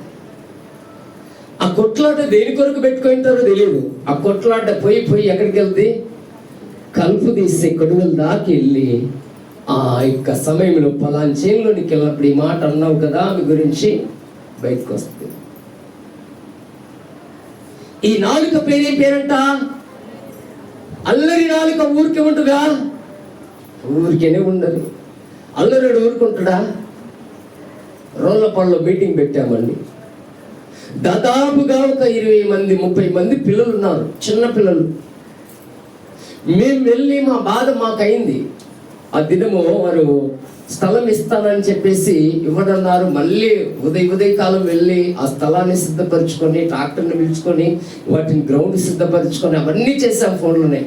ఆ కొట్లాట దేని కొరకు పెట్టుకుంటారో తెలియదు. ఆ కొట్లాట పోయి ఎక్కడికి వెళ్తే కలుపు తీసే కొడుగుల దాకా వెళ్ళి, ఆ యొక్క సమయంలో పలానా చేనులోనికి వెళ్ళినప్పుడు ఈ మాట అన్నావు కదా ఆమె గురించి బయటకు వస్తుంది. ఈ నాలుక పేరేం పేరంట? అల్లరి నాలుక. ఊరికే ఉంటుందా? ఊరికేనే ఉండదు. అల్లరుడు ఊరుకుంటాడా? రోళ్లపాడులో మీటింగ్ పెట్టామండి. దాదాపుగా ఒక 20 మంది 30 మంది పిల్లలు ఉన్నారు, చిన్న పిల్లలు. మేము వెళ్ళి మా బాధ మాకైంది. ఆ దినము వారు స్థలం ఇస్తానని చెప్పేసి ఇవ్వడన్నారు. మళ్ళీ ఉదయకాలం వెళ్ళి ఆ స్థలాన్ని సిద్ధపరచుకొని, ట్రాక్టర్ని పిలుచుకొని, వాటిని గ్రౌండ్ సిద్ధపరచుకొని అవన్నీ చేసాం ఫోన్లోనే.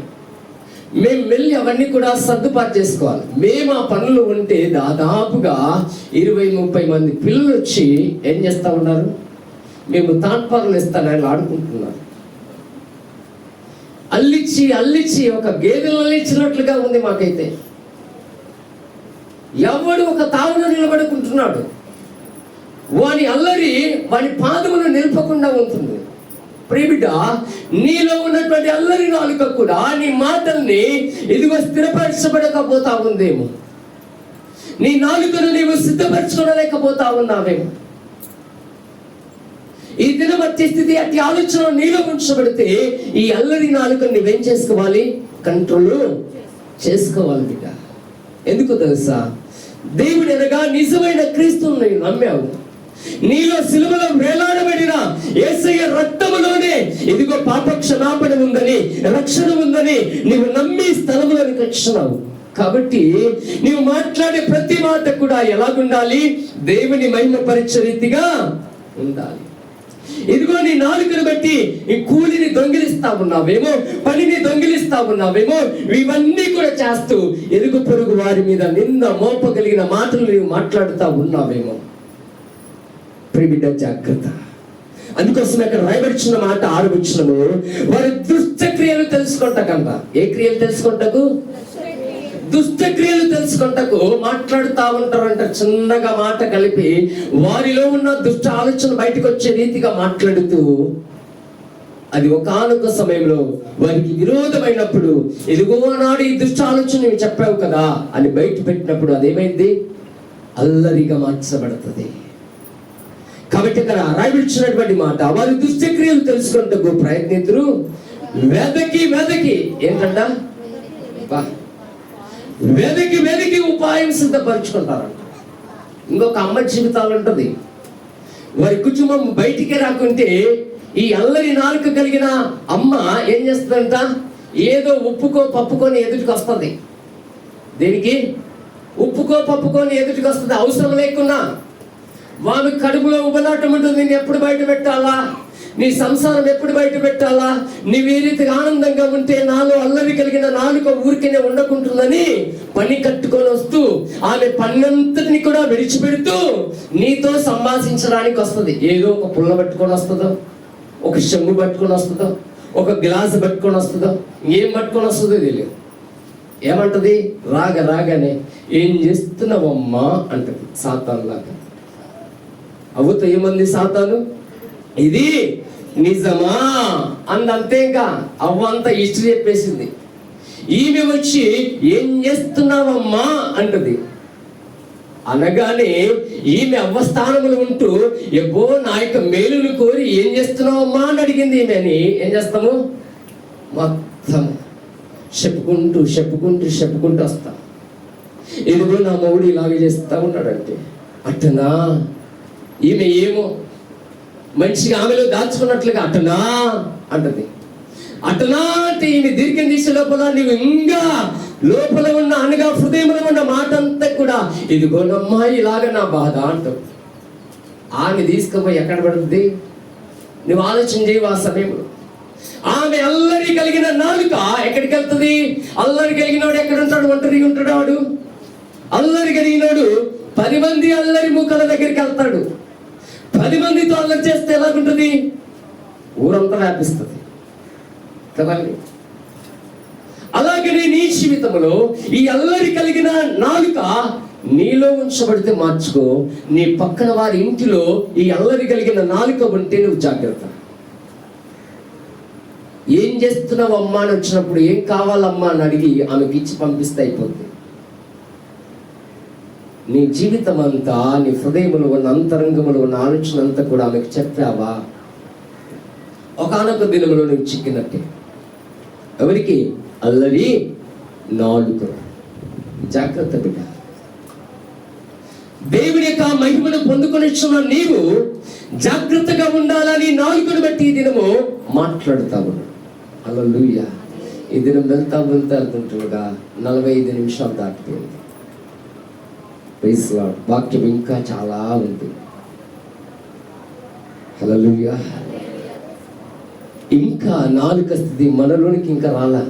మేము వెళ్ళి అవన్నీ కూడా సర్దుబాటు చేసుకోవాలి. మేము ఆ పనులు ఉంటే దాదాపుగా 20-30 మంది పిల్లలు వచ్చి ఏం చేస్తూ ఉన్నారు? మేము తాట్పార్లు ఇస్తానని ఆడుకుంటున్నారు. అల్లిచ్చి ఒక గేదెలు అల్లిచ్చినట్లుగా ఉంది మాకైతే. ఎవడు ఒక తావున నిలబడుకుంటున్నాడు, వాని అల్లరి వాని పాదమును నిలపకుండా ఉంటుంది. ప్రియబిడ్డ, నీలో ఉన్నటువంటి అల్లరి నాలుక కూడా నీ మాటల్ని ఇదిగో స్థిరపరచబడకపోతా ఉందేమో. నీ నాలుకను నీవు సిద్ధపరచుకోలేకపోతా ఉన్నావేమో. ఈ దినం అట్టి స్థితి, అట్టి ఆలోచన నీలో ఉంచబడితే ఈ అల్లరి నాలుకను నువ్వేం చేసుకోవాలి? కంట్రోల్ చేసుకోవాలి బిడ్డ. ఎందుకు తెలుసా? దేవుడు అనగా నిజమైన క్రీస్తుని నీవు నమ్మావు. నీలో సిలువలో వేలాడబడిన యేసయ్య రక్తములోనే ఇదిగో పాప క్షమాపణ ఉందని, రక్షణ ఉందని నీవు నమ్మి స్థలములోనికి వచ్చినావు. కాబట్టి నీవు మాట్లాడే ప్రతి మాట కూడా ఎలాగుండాలి? దేవుని మహిమపరిచే రీతిగా ఉండాలి. ఇదిగో నీ నాలుకను బట్టి ఈ కూలిని దొంగిలిస్తా ఉన్నావేమో, పనిని దొంగిలిస్తా ఉన్నావేమో, ఇవన్నీ కూడా చేస్తూ ఎరుగు పొరుగు వారి మీద నింద మోపగలిగిన మాటలు నీవు మాట్లాడుతూ ఉన్నావేమో. ప్రియబిడ్డ జాగ్రత్త. అందుకోసం అక్కడ రాయబడిచిన మాట 6వ వచనము, వారి దుష్ట క్రియలు తెలుసుకుంటాకంట. ఏ క్రియలు తెలుసుకుంటకు? దుష్ట క్రియలు తెలుసుకుంటకు మాట్లాడుతూ ఉంటారంట. చిన్నగా మాట కలిపి వారిలో ఉన్న దుష్ట ఆలోచన బయటకు వచ్చే రీతిగా మాట్లాడుతూ, అది ఒకానొక సమయంలో వారికి విరోధమైనప్పుడు, ఎదుగో నాడు ఈ దుష్ట ఆలోచన నువ్వు చెప్పావు కదా అని బయట పెట్టినప్పుడు అదేమైంది? అల్లరిగా మార్చబడుతుంది. కాబట్టి ఇక్కడ రాయబడినటువంటి మాట, వారి దుష్టక్రియలు తెలుసుకుంటకు ప్రయత్నితురు, వెదకి ఏంటంట? వెదకి ఉపాయం సిద్ధపరచుకుంటారంట. ఇంకొక అమ్మ జీవితాలు ఉంటుంది. వారి కుటుంబం బయటికి రాకుంటే ఈ అల్లరి నాలుక కలిగిన అమ్మ ఏం చేస్తుందంట? ఏదో ఉప్పుకో పప్పుకొని ఎదుటికి వస్తుంది. దేనికి? ఉప్పుకో పప్పుకొని ఎదుటికి వస్తుంది. అవసరం లేకున్నా వామి కడుపులో ఉబలాటం ఉంటుంది. నేను ఎప్పుడు బయట పెట్టాలా? నీ సంసారం ఎప్పుడు బయట పెట్టాలా? నీవు ఏ రీతిగా ఆనందంగా ఉంటే నాలో అల్లరి కలిగిన నాలుక ఊరికేనే ఉండకుంటుందని పని కట్టుకొని వస్తూ ఆమె పన్నంతటిని కూడా విడిచిపెడుతూ నీతో సంభాషించడానికి వస్తుంది. ఏదో ఒక పుల్ల పట్టుకొని వస్తుందో, ఒక చెంబు పట్టుకొని వస్తుందో, ఒక గ్లాసు పట్టుకొని వస్తుందో, ఏం పట్టుకొని వస్తుందో తెలియదు. ఏమంటది? రాగానే ఏం చేస్తున్నావమ్మా అంటది. సాతానులాగా. అవుతా ఏమంది సాతాను? ఇది నిజమా అందంతే. ఇంకా అవ్వంతా హిస్టరీ చెప్పేసింది. ఈమె వచ్చి ఏం చేస్తున్నావమ్మా అంటది. అనగానే ఈమె అవ్వస్థానములు ఉంటూ ఎబ్బో నా యొక్క మేలును కోరి ఏం చేస్తున్నావమ్మా అని అడిగింది. ఈమె అని ఏం చేస్తాము? మొత్తం చెప్పుకుంటూ చెప్పుకుంటూ చెప్పుకుంటూ వస్తా. ఇదిగో నా మొగుడు ఇలాగే చేస్తా ఉన్నాడంటే, అట్టనా ఈమె ఏమో మంచిగా ఆమెలో దాచుకున్నట్లుగా అట్టనా అంటది. అట్టనా అంటే ఈమె దీర్ఘం తీసే లోపల నువ్వు ఇంకా లోపల ఉన్న అనగా హృదయంలో ఉన్న మాట అంతా కూడా ఇదిగోనమ్మా ఇలాగ నా బాధ అంటావు. ఆమె తీసుకుపోయి ఎక్కడ పడుతుంది? నువ్వు ఆలోచన చేయవు ఆ సమయంలో. ఆమె అల్లరి కలిగిన నాలుక ఎక్కడికి వెళ్తుంది? అల్లరి కలిగినోడు ఎక్కడ ఉంటాడు? ఒంటరిగా ఉంటాడు వాడు. అల్లరి కలిగినోడు 10 మంది అల్లరి ముఖాల దగ్గరికి వెళ్తాడు. 10 మందితో అల్లరి చేస్తే ఎలాగుంటుంది? ఊరంతా వ్యాపిస్తుంది కదండి. అలాగనే నీ జీవితంలో ఈ అల్లరి కలిగిన నాలుక నీలో ఉంచబడితే మార్చుకో. నీ పక్కన వారి ఇంటిలో ఈ అల్లరి కలిగిన నాలుక ఉంటే నువ్వు జాగ్రత్త. ఏం చేస్తున్నావు అమ్మా అని వచ్చినప్పుడు ఏం కావాలమ్మా అని అడిగి ఆమెకి ఇచ్చి పంపిస్తే అయిపోతుంది. నీ జీవితం అంతా, నీ హృదయంలో ఉన్న అంతరంగంలో ఉన్న ఆలోచన అంతా కూడా ఆమెకు చెప్పావా? ఒకానొక దినంలో నువ్వు చిక్కినట్టే. ఎవరికి? అల్లరి నాలుక. జాగ్రత్త బిడ్డ. దేవుని యొక్క మహిమను పొందుకొనిచ్చిన నీవు జాగ్రత్తగా ఉండాలని నాలుకను బట్టి ఈ దినము మాట్లాడుతావు. హల్లెలూయా. ఈ దినం వెళ్తుంటుండగా 45 నిమిషాలు దాటిపోయింది. Praise lord. వాక్యం ఇంకా చాలా ఉంది. హల్లెలూయా. ఇంకా నాలుక స్థితి మనలోనికి ఇంకా రాలా.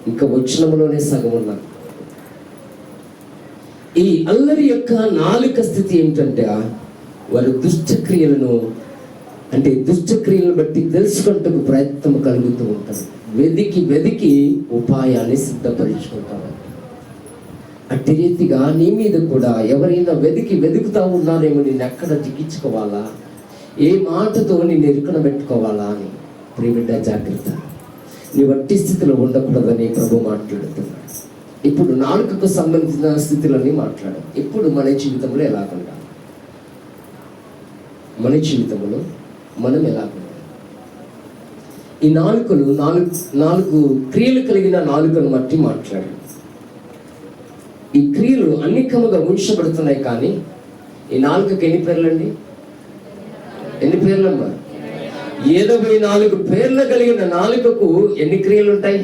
ఇంకా వచనంలోనే సగం ఉన్నా. ఈ అల్లరి యొక్క నాలుక స్థితి ఏమిటంటే, వారు దుష్టక్రియలను బట్టి తెలుసుకుంటూ ప్రయత్నం కలుగుతూ ఉంటారు. వెదికి ఉపాయాన్ని సిద్ధపరుచుకుంటారు. అట్టి రీతిగా నీ మీద కూడా ఎవరైనా వెతుకుతా ఉన్నారేమో, నిన్ను ఎక్కడ చిక్కించుకోవాలా, ఏ మాటతో నిన్ను ఇరుకున పెట్టుకోవాలా అని. ప్రియబిడ్డ జాగ్రత్త. నీ వట్టి స్థితిలో ఉండకూడదని ప్రభు మాట్లాడుతున్నాడు. ఇప్పుడు నాలుకకు సంబంధించిన స్థితులన్నీ మాట్లాడాం. ఇప్పుడు మన జీవితంలో ఎలాగుండాలి, మన జీవితంలో మనం ఎలాగుండాలి. ఈ నాలుగు క్రియలు కలిగిన నాలుకను బట్టి మాట్లాడాం. ఈ క్రియలు అన్నికముగా ఉంచబడుతున్నాయి. కానీ ఈ నాలుకకి ఎన్ని పేర్లండి? ఎన్ని పేర్లమ్మా? 74 పేర్లు కలిగిన నాలుకకు ఎన్ని క్రియలు ఉంటాయి?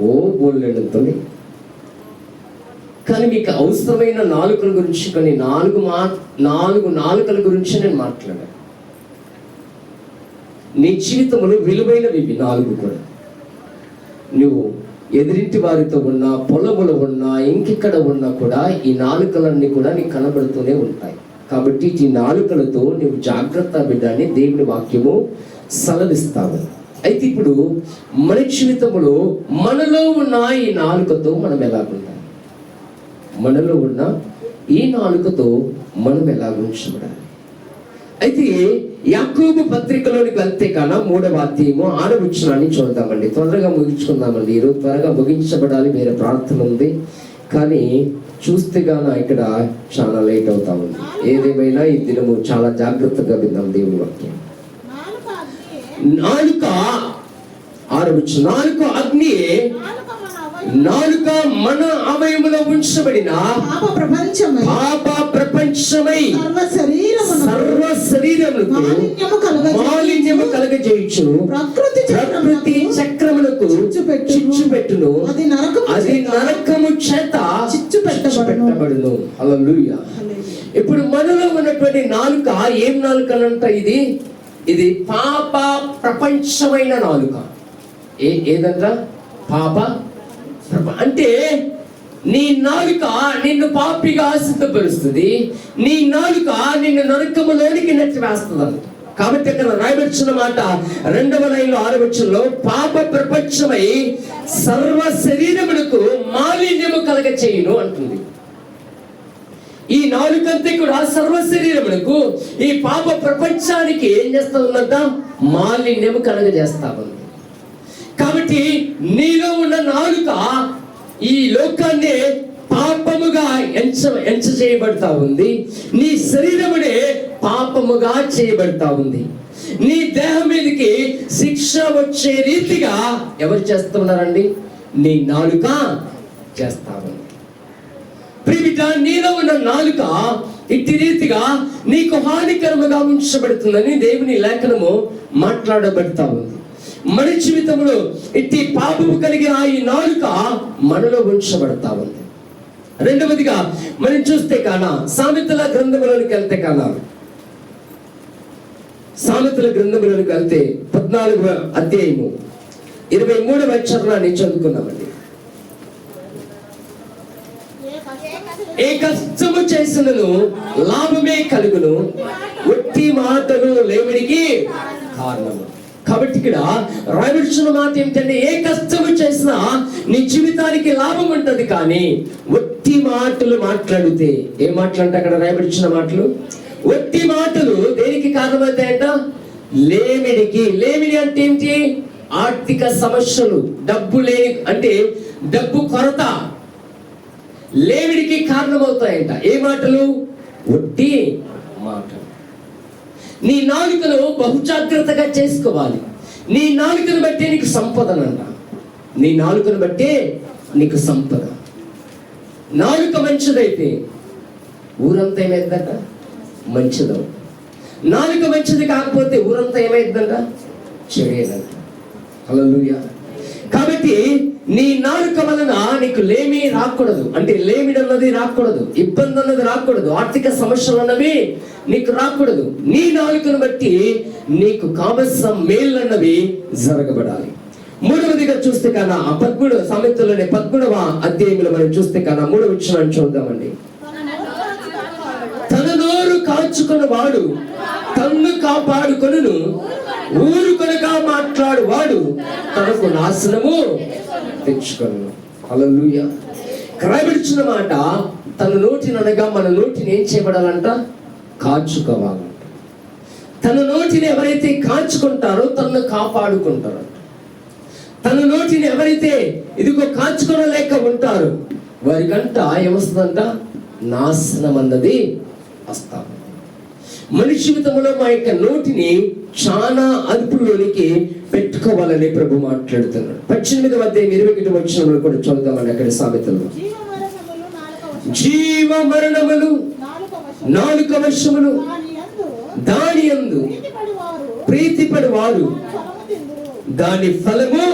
ఓ బోల్డెడంతో. కానీ మీకు అవసరమైన నాలుకల గురించి కొన్ని నాలుగు నాలుకల గురించి నేను మాట్లాడాను. నీ జీవితంలో విలువైనవి 4 కూడా. నువ్వు ఎదురింటి వారితో ఉన్నా, పొలములో ఉన్నా, ఇంకెక్కడ ఉన్నా కూడా ఈ నాలుకలన్నీ కూడా నీకు కనబడుతూనే ఉంటాయి. కాబట్టి ఈ నాలుకలతో నువ్వు జాగ్రత్త బిడ్డ అని దేవుని వాక్యము సలవిస్తావు. అయితే ఇప్పుడు మన జీవితంలో మనలో ఉన్న ఈ నాలుకతో మనం ఎలాగుండాలి? మనలో ఉన్న ఈ నాలుకతో మనం ఎలా ఉంచబడాలి? అయితే యాకోబు పత్రికలోనికి వెళ్తే కన్నా 3వ అధ్యాయము 6వ వచనాన్ని చూద్దామండి. త్వరగా ముగించుకుందామండి. ఈరోజు త్వరగా ముగించబడాలి. వేరే ప్రార్థన ఉంది, కానీ చూస్తే గాన ఇక్కడ చాలా లేట్ అవుతా ఉంది. ఏదేమైనా ఈ దినము చాలా జాగ్రత్తగా విందాం దేవుని వాక్యం. నాలుక 6వ వచనం. నాలుక అగ్నియే, నాలుక మన అవయములో ఉంచబడిన పాప ప్రపంచమై సర్వ శరీరములకు మాలిన్యము కలగజేయుచు ప్రకృతి చక్రములకు చిచ్చు పెట్టును. అది నరకము చేత చిచ్చు పెట్టబడును. హల్లెలూయా. ఇప్పుడు మనలో ఉన్నటువంటి నాలుక ఏం నాలుక అంట? ఇది పాప ప్రపంచమైన నాలుక. ఏదంట? పాప అంటే నీ నాలుక నిన్ను పాపిగా సిద్ధపరుస్తుంది. నీ నాలుక నిన్ను నరకములోనికి నెట్టివేస్తుంది అంట. కాబట్టి అక్కడ రాయబడిన మాట 2వ లైన్లో 6వ వచనంలో పాప ప్రపంచమై సర్వ శరీరములకు మాలిన్యము కలగ చేయును అంటుంది. ఈ నాలుకంతా కూడా సర్వ శరీరములకు, ఈ పాప ప్రపంచానికి ఏం చేస్తా ఉందంట? మాలిన్యము కలగజేస్తా ఉంది. కాబట్టి నీలో ఉన్న నాలుక ఈ లోకాన్ని పాపముగా ఎంచ చేయబడతా ఉంది. నీ శరీరమునే పాపముగా చేయబడతా ఉంది. నీ దేహం మీదకి శిక్ష వచ్చే రీతిగా ఎవరు చేస్తున్నారండి? నీ నాలుక చేస్తావు. ప్రియమిట, నీలో ఉన్న నాలుక ఇట్టి రీతిగా నీకు హానికరముగా ఉంచబడుతుందని దేవుని లేఖనము మాట్లాడబడతా ఉంది. మన జీవితంలో ఇట్టి పాపము కలిగిన ఈ నాలుక మనలో ఉంచబడతా ఉంది. రెండవదిగా మనం చూస్తే కానా సామెతల గ్రంథములోనికి వెళ్తే సామెతల గ్రంథములోనికి వెళ్తే 14వ అధ్యాయము 23వ వచనాన్ని చదువుకున్నామండి. ఏ కష్టము చేసినను లాభమే కలుగును, ఒట్టి మాటలు లేమిడికి కారణము. కాబట్టి ఇక్కడ రాయబడిన మాట ఏమిటంటే, ఏ కష్టము చేసినా నీ జీవితానికి లాభం ఉంటుంది, కానీ ఒట్టి మాటలు మాట్లాడితే, ఏ మాటలు అంటే అక్కడ రాయబడిన మాటలు, ఒట్టి మాటలు దేనికి కారణమవుతాయంట? లేమిడికి. లేమిడి అంటే ఏంటి? ఆర్థిక సమస్యలు, డబ్బు లేని అంటే డబ్బు కొరత, లేమిడికి కారణమవుతాయంట. ఏ మాటలు? ఒట్టి మాటలు. నీ నాలుకను బహుజాగ్రత్తగా చేసుకోవాలి. నీ నాలుకను బట్టే నీకు సంపదనంట. నీ నాలుకను బట్టే నీకు సంపద. నాలుక మంచిదైతే ఊరంతా ఏమైందంట? మంచిదవు. నాలుక మంచిది కాకపోతే ఊరంతా ఏమైందంట? చెడేదంట. హల్లెలూయా. కాబట్టి నీ నాలుక వలన నీకు లేమి రాకూడదు, అంటే లేమిడి అన్నది రాకూడదు, ఇబ్బంది అన్నది రాకూడదు, ఆర్థిక సమస్యలు అన్నవి నీకు రాకూడదు. నీ నాలుకను బట్టి నీకు కావలసిన మేలు అన్నవి జరగబడాలి. మూడవదిగా చూస్తే కన్నా 13 సామెతలోని 13వ అధ్యాయంలో మనం చూస్తే కన్నా 3వ వచనాన్ని చూద్దామండి. తన నోరు కాచుకున్న వాడు తన్ను కాపాడుకొనును, ఊరుకొనగా మాట్లాడు వాడు తనకు నాశనము తెచ్చుకొను. హల్లెలూయా. రాయబడిన మాట, తన నోటిని అనగా మన నోటిని ఏం చేయబడాలంట? కాచుకోవాలంట. తన నోటిని ఎవరైతే కాచుకుంటారో తనను కాపాడుకుంటారంట. తన నోటిని ఎవరైతే ఇదిగో కాచుకోలేక ఉంటారో వారికంట ఏమొస్తుందంట? నాశనం అన్నది వస్తాం. మనిషి జీవితంలో మా యొక్క నోటిని చాలా అదుపులోనికి పెట్టుకోవాలని ప్రభు మాట్లాడుతున్నాడు. 18వ అధ్యాయం 21వ వచనంలో కూడా చూద్దామని అక్కడ సామెతలు. జీవ మరణములు నాలుక వశములు, దాని యందు ప్రీతిపడి వారు దాని ఫలము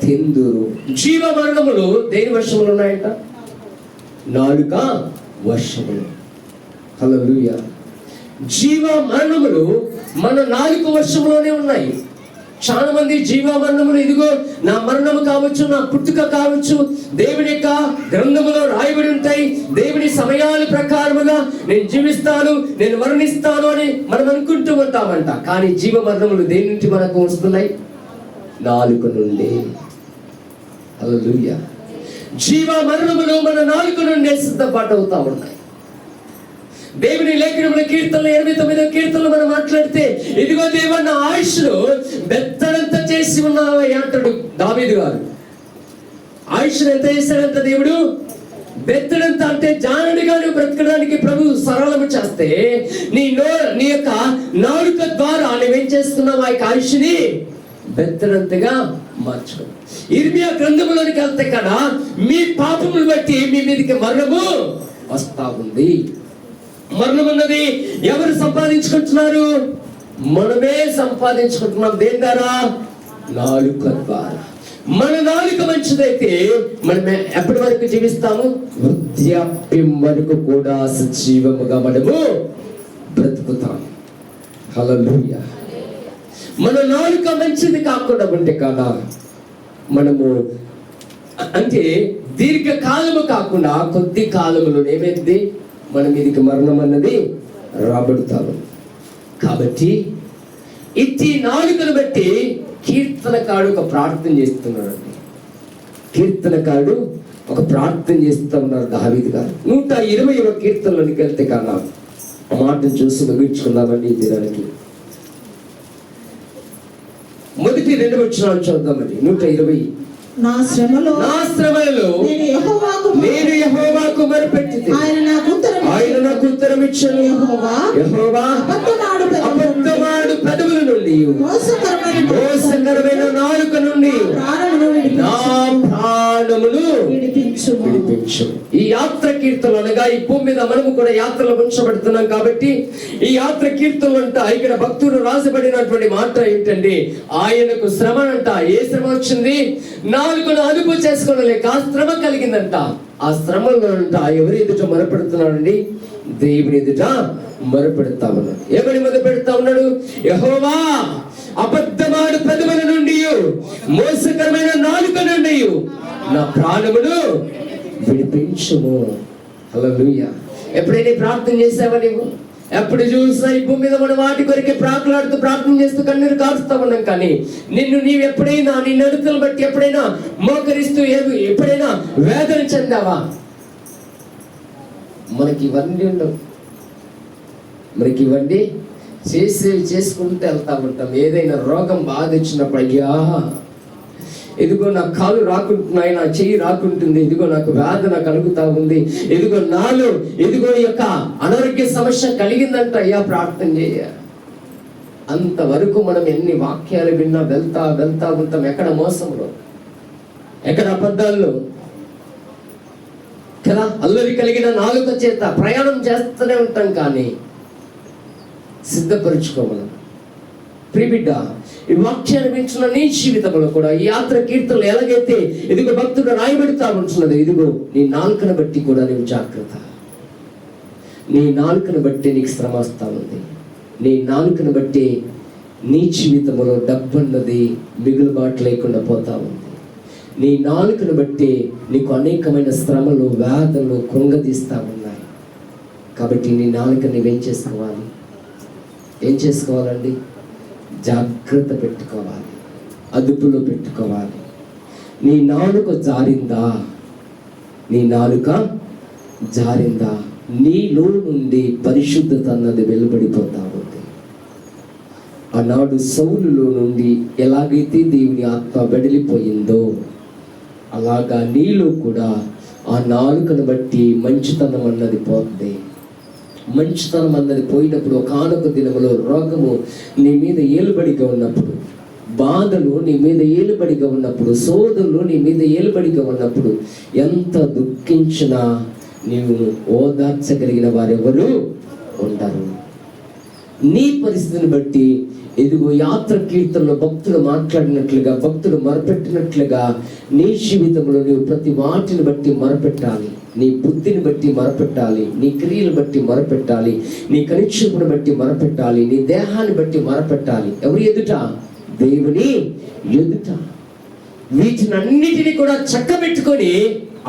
తిందురు. జీవ మరణములు దేని వశములు ఉన్నాయంట? నాలుక వశములు. హల్లెలూయా. జీవ మరణములు మన నాలుక వశంలోనే ఉన్నాయి. చాలా మంది జీవ మరణములు, ఇదిగో నా మరణము కావచ్చు, నా పుట్టుక కావచ్చు, దేవుని యొక్క గ్రంథములో రాయబడి ఉంటాయి. దేవుని సమయాల ప్రకారముగా నేను జీవిస్తాను, నేను మరణిస్తాను అని మనం అనుకుంటూ ఉంటామంట. కానీ జీవ మరణములు దేని నుండి మనకు వస్తున్నాయి? నాలుక నుండి. హల్లెలూయా. జీవ మరణములు మన నాలుక నుండి సిద్ధపాటు అవుతా ఉన్నాయి. దేవుని లేఖనముల కీర్తనలు 89వ కీర్తనలు మనం మాట్లాడితే, ఇదిగో దేవా నా ఆయుష్ను బెత్తడంత చేసి ఉన్నావయ్యా అంటాడు దావీదు గారు. ఆయుష్ను ఎంత చేశాడంట దేవుడు? బెత్తడంత. అంటే జానుడిగా నువ్వు బ్రతకడానికి ప్రభు సరళము చేస్తే నీ యొక్క నాలుక ద్వారా నువ్వేం చేస్తున్నావు? ఆ యొక్క ఆయుష్ని బెత్తడంతగా మార్చుకో. ఇర్మియా గ్రంథములోనికి వెళ్తే కదా, మీ పాపములు బట్టి మీ మీదకి మరణము వస్తా ఉంది. మరణం అన్నది ఎవరు సంపాదించుకుంటున్నారు? మనమే సంపాదించుకుంటున్నాం. దేని ద్వారా? నాలుక ద్వారా. మన నాలుక మంచిదైతే మనం ఎప్పటి వరకు జీవిస్తాము? వృద్ధాప్యం వరకు కూడా సజీవముగా మనము బ్రతుకుతాం. హల్లెలూయా. మన నాలుక మంచిది కాకుండా ఉంటే కదా మనము అంటే దీర్ఘకాలము కాకుండా కొద్ది కాలములో ఏమైంది? మన మీదకి మరణం అన్నది రాబడతాము. కాబట్టి ఇట్టి నాలుకను బట్టి కీర్తనకారుడు ఒక ప్రార్థన చేస్తున్నాడండి. కీర్తనకారుడు ఒక ప్రార్థన చేస్తూ ఉన్నారు దావీదు గారు. 120వ కీర్తనలోనికి వెళ్తే కన్నా ఆ మాటను చూసి ముగించుకుందామండి ఈ దినానికి. మొదటి 2 వచనాలు చూద్దామండి. 120. నా శ్రమలో నేను యెహోవాకు మొరపెట్టితే ఆయన నాకు ఉత్తరం ఇచ్చెను. యెహోవా అబద్ధమాడు పెదవుల నుండి మోసకరమైన నాలుక నుండి నా ప్రాణమును ప్రాణమును విడిపించుము. విడిపించు. ఈ యాత్ర కీర్తనలు అనగా ఈ భూమి మీద మనము కూడా యాత్రలో ఉంచబడుతున్నాం కాబట్టి ఈ యాత్ర కీర్తనలు అంట ఇక్కడ భక్తుడు రాసబడినటువంటి మాట ఏంటంటే ఆయనకు శ్రమ అంట. ఏ శ్రమ వచ్చింది? నాలుగును అదుపు చేసుకోలేక శ్రమ కలిగిందంట. ఆ శ్రమలో అంట ఎవరి ఎదుట మొరపెడుతున్నాడండి? దేవుని ఎదుట మొరపెడతా ఉన్నాడు. ఏమని మొదలుపెడతా ఉన్నాడు? యెహోవా అబద్ధమాడు పెదవుల నుండి మోసకరమైన నాలుక నుండి నా ప్రాణమును విడిపించుము. హల్లెలూయా. ఎప్పుడైనా ప్రార్థన చేసావా నీవు? ఎప్పుడు చూసినా ఈ భూమి మీద మనం వాటి కొరికే ప్రాకులాడుతూ ప్రార్థన చేస్తూ కన్నీరు కారుస్తా ఉన్నాం. కానీ నీవు ఎప్పుడైనా నీ నడుతలు బట్టి ఎప్పుడైనా మోకరిస్తూ ఎప్పుడైనా వేదన చెందావా? మనకి ఇవన్నీ ఉండవు. మనకి ఇవన్నీ చేసుకుంటూ వెళ్తా ఉంటాం. ఏదైనా రోగం బాధ వచ్చినప్పుడు అయ్యా ఇదిగో నా కాలు రాకుంటున్నాయి, నా చెయ్యి రాకుంటుంది, ఇదిగో నాకు వేదన కలుగుతా ఉంది, ఇదిగో నాలో ఇదిగో ఈ యొక్క అనారోగ్య సమస్య కలిగిందంట, అయ్యా ప్రార్థన చేయ. అంతవరకు మనం ఎన్ని వాక్యాలు విన్నా వెళ్తా ఉంటాం. ఎక్కడ మోసంలో, ఎక్కడ అబద్ధాల్లో కదా, అల్లరి కలిగిన నాలుక చేత ప్రయాణం చేస్తూనే ఉంటాం. కానీ సిద్ధపరుచుకోమను ప్రియబిడ్డ. ఈ వాక్యాన్ని వింటున్న నీ జీవితంలో కూడా ఈ యాత్ర కీర్తనలు ఎలాగైతే ఇదిగో భక్తుడు రాయబెడతా ఉంటున్నది, ఇదిగో నీ నాలుకను బట్టి కూడా నీవు జాగ్రత్త. నీ నాలుకను బట్టి నీకు శ్రమ వస్తా ఉంది. నీ నాలుకను బట్టి నీ జీవితంలో డబ్బన్నది మిగులుబాటు లేకుండా పోతా ఉంది. నీ నాలుకను బట్టి నీకు అనేకమైన శ్రమలు వేదనలు కృంగదీస్తా ఉన్నాయి. కాబట్టి నీ నాలుకని ఏం చేసుకోవాలండి? జాగ్రత్త పెట్టుకోవాలి, అదుపులో పెట్టుకోవాలి. నీ నాలుక జారిందా? నీలో నుండి పరిశుద్ధత అన్నది వెలువడిపోతా ఉంది. ఆనాడు సౌలులో నుండి ఎలాగైతే దేవుని ఆత్మ వెడలిపోయిందో అలాగా నీలో కూడా ఆ నాలుకను బట్టి మంచితనం అన్నది పోతుంది. మంచితనం అన్నది పోయినప్పుడు ఒకానొక దినములో రోగము నీ మీద ఏలుబడిగా ఉన్నప్పుడు, బాధలు నీ మీద ఏలుబడిగా ఉన్నప్పుడు, శోధనలు నీ మీద ఏలుబడిగా ఉన్నప్పుడు ఎంత దుఃఖించినా నీవు ఓదార్చగలిగిన వారెవరు ఉండరు. నీ పరిస్థితిని బట్టి ఇదిగో యాత్ర కీర్తనలో భక్తులు మాట్లాడినట్లుగా, భక్తులు మొరపెట్టినట్లుగా నీ జీవితంలో నీవు ప్రతి వాటిని బట్టి మొరపెట్టాలి. నీ బుద్ధిని బట్టి మొరపెట్టాలి, నీ క్రియలు బట్టి మొరపెట్టాలి, నీ కనిక్షేపను బట్టి మొరపెట్టాలి, నీ దేహాన్ని బట్టి మొరపెట్టాలి. ఎవరి ఎదుట? దేవుని ఎదుట. వీటినన్నిటిని కూడా చక్కబెట్టుకొని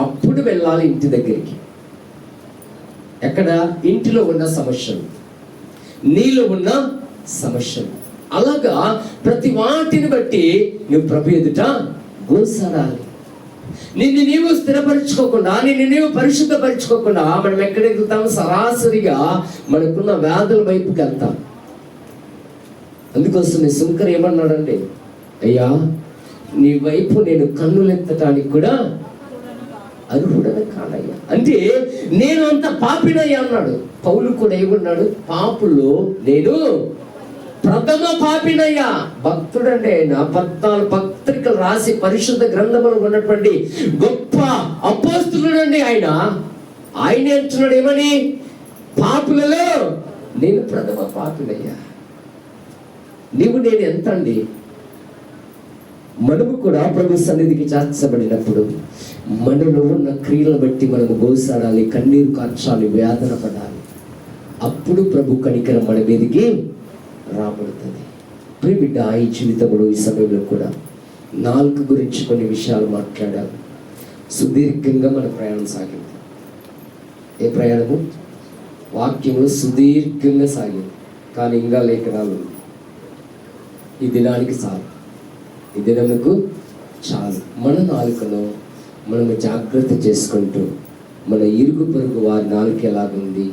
అప్పుడు వెళ్ళాలి ఇంటి దగ్గరికి. ఎక్కడ? ఇంటిలో ఉన్న సమస్యలు, నీలో ఉన్న సమస్యలు. అలాగా ప్రతి వాటిని బట్టి నువ్వు ప్రభు ఎదుట గోసారాలి. నిన్ను నీవు స్థిరపరచుకోకుండా, నిన్ను నీవు పరిశుద్ధపరచుకోకుండా మనం ఎక్కడికి వెళ్తాం? సరాసరిగా మనకున్న వ్యాధుల వైపుకి వెళ్తాం. అందుకోసం శంకర్ ఏమన్నాడంటే, అయ్యా నీ వైపు నేను కన్నులెత్తటానికి కూడా అర్హుడని కానయ్యా. అంటే నేను అంత పాపినయ్యా అన్నాడు. పౌలు కూడా ఏమన్నాడు? పాపుల్లో నేను ప్రథమ పాపినయ్యా. భక్తుడండి ఆయన. 14 పత్రికలు రాసి పరిశుద్ధ గ్రంథములు ఉన్నటువంటి గొప్ప అపోస్తులుడండి ఆయన. ఆయన అంటున్నాడు ఏమని? పాపులలో నేను ప్రథమ పాపినయ్యా. నేను ఎంత అండి? మనము కూడా ప్రభు సన్నిధికి చేర్చబడినప్పుడు మనలో ఉన్న క్రియలను బట్టి మనము గోసాడాలి, కన్నీరు కార్చాలి, వేదన పడాలి. అప్పుడు ప్రభు కనికరం మన మీదికి రాబడుతుంది. ప్రియబిడ్డ, ఈ జీవితంలో ఈ సమయంలో కూడా నాలుక గురించి కొన్ని విషయాలు మాట్లాడాలి. సుదీర్ఘంగా మన ప్రయాణం సాగింది. ఏ ప్రయాణము? వాక్యము సుదీర్ఘంగా సాగింది. కానీ ఇంకా లేఖనాలు ఈ దినానికి చాలు, ఈ దినముకు చాలు. మన నాలుకలో మనము జాగ్రత్త చేసుకుంటూ, మన ఇరుగు పొరుగు వారి నాలుక ఎలాగుంది,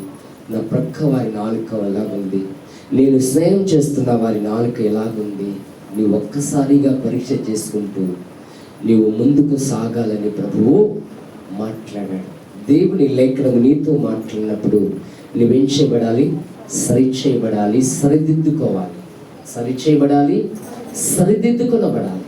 నా ప్రక్క వారి నాలుక ఎలాగుంది, నేను స్నేహం చేస్తున్న వారి నాలుక ఎలాగుంది, నీవు ఒక్కసారిగా పరీక్ష చేసుకుంటూ నీవు ముందుకు సాగాలని ప్రభువు మాట్లాడాడు. దేవుని లేఖనము నీతో మాట్లాడినప్పుడు నువ్వేం చేయబడాలి? సరిచేయబడాలి, సరిదిద్దుకోవాలి. సరిచేయబడాలి, సరిదిద్దుకొనబడాలి.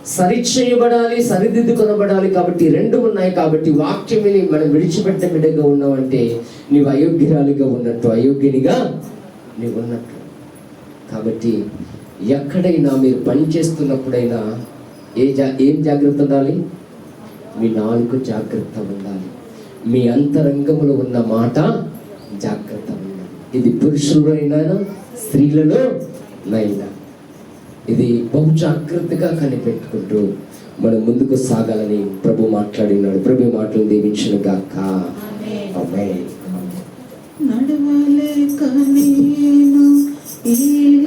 సరిచేయబడాలి, సరిదిద్దుకొనబడాలి. కాబట్టి రెండు ఉన్నాయి. కాబట్టి వాక్యమిని మనం విడిచిపెట్టే బిడ్డగా ఉన్నావంటే నీవు అయోగ్యురాలిగా ఉన్నట్టు, అయోగ్యునిగా నీవు ఉన్నట్టు. కాబట్టి ఎక్కడైనా మీరు పని చేస్తున్నప్పుడైనా ఏం జాగ్రత్త ఉండాలి? మీ నాలుగు జాగ్రత్త ఉండాలి. మీ అంతరంగంలో ఉన్న మాట జాగ్రత్త ఉండాలి. ఇది పురుషులలో అయినా స్త్రీలలో నైనా ఇది బహు జాగ్రత్తగా కనిపెట్టుకుంటూ మనం ముందుకు సాగాలని ప్రభు మాట్లాడినాడు. ప్రభు మాటలు దీవించిన గాక. ఆమేన్. నడవలేక నేను ఈ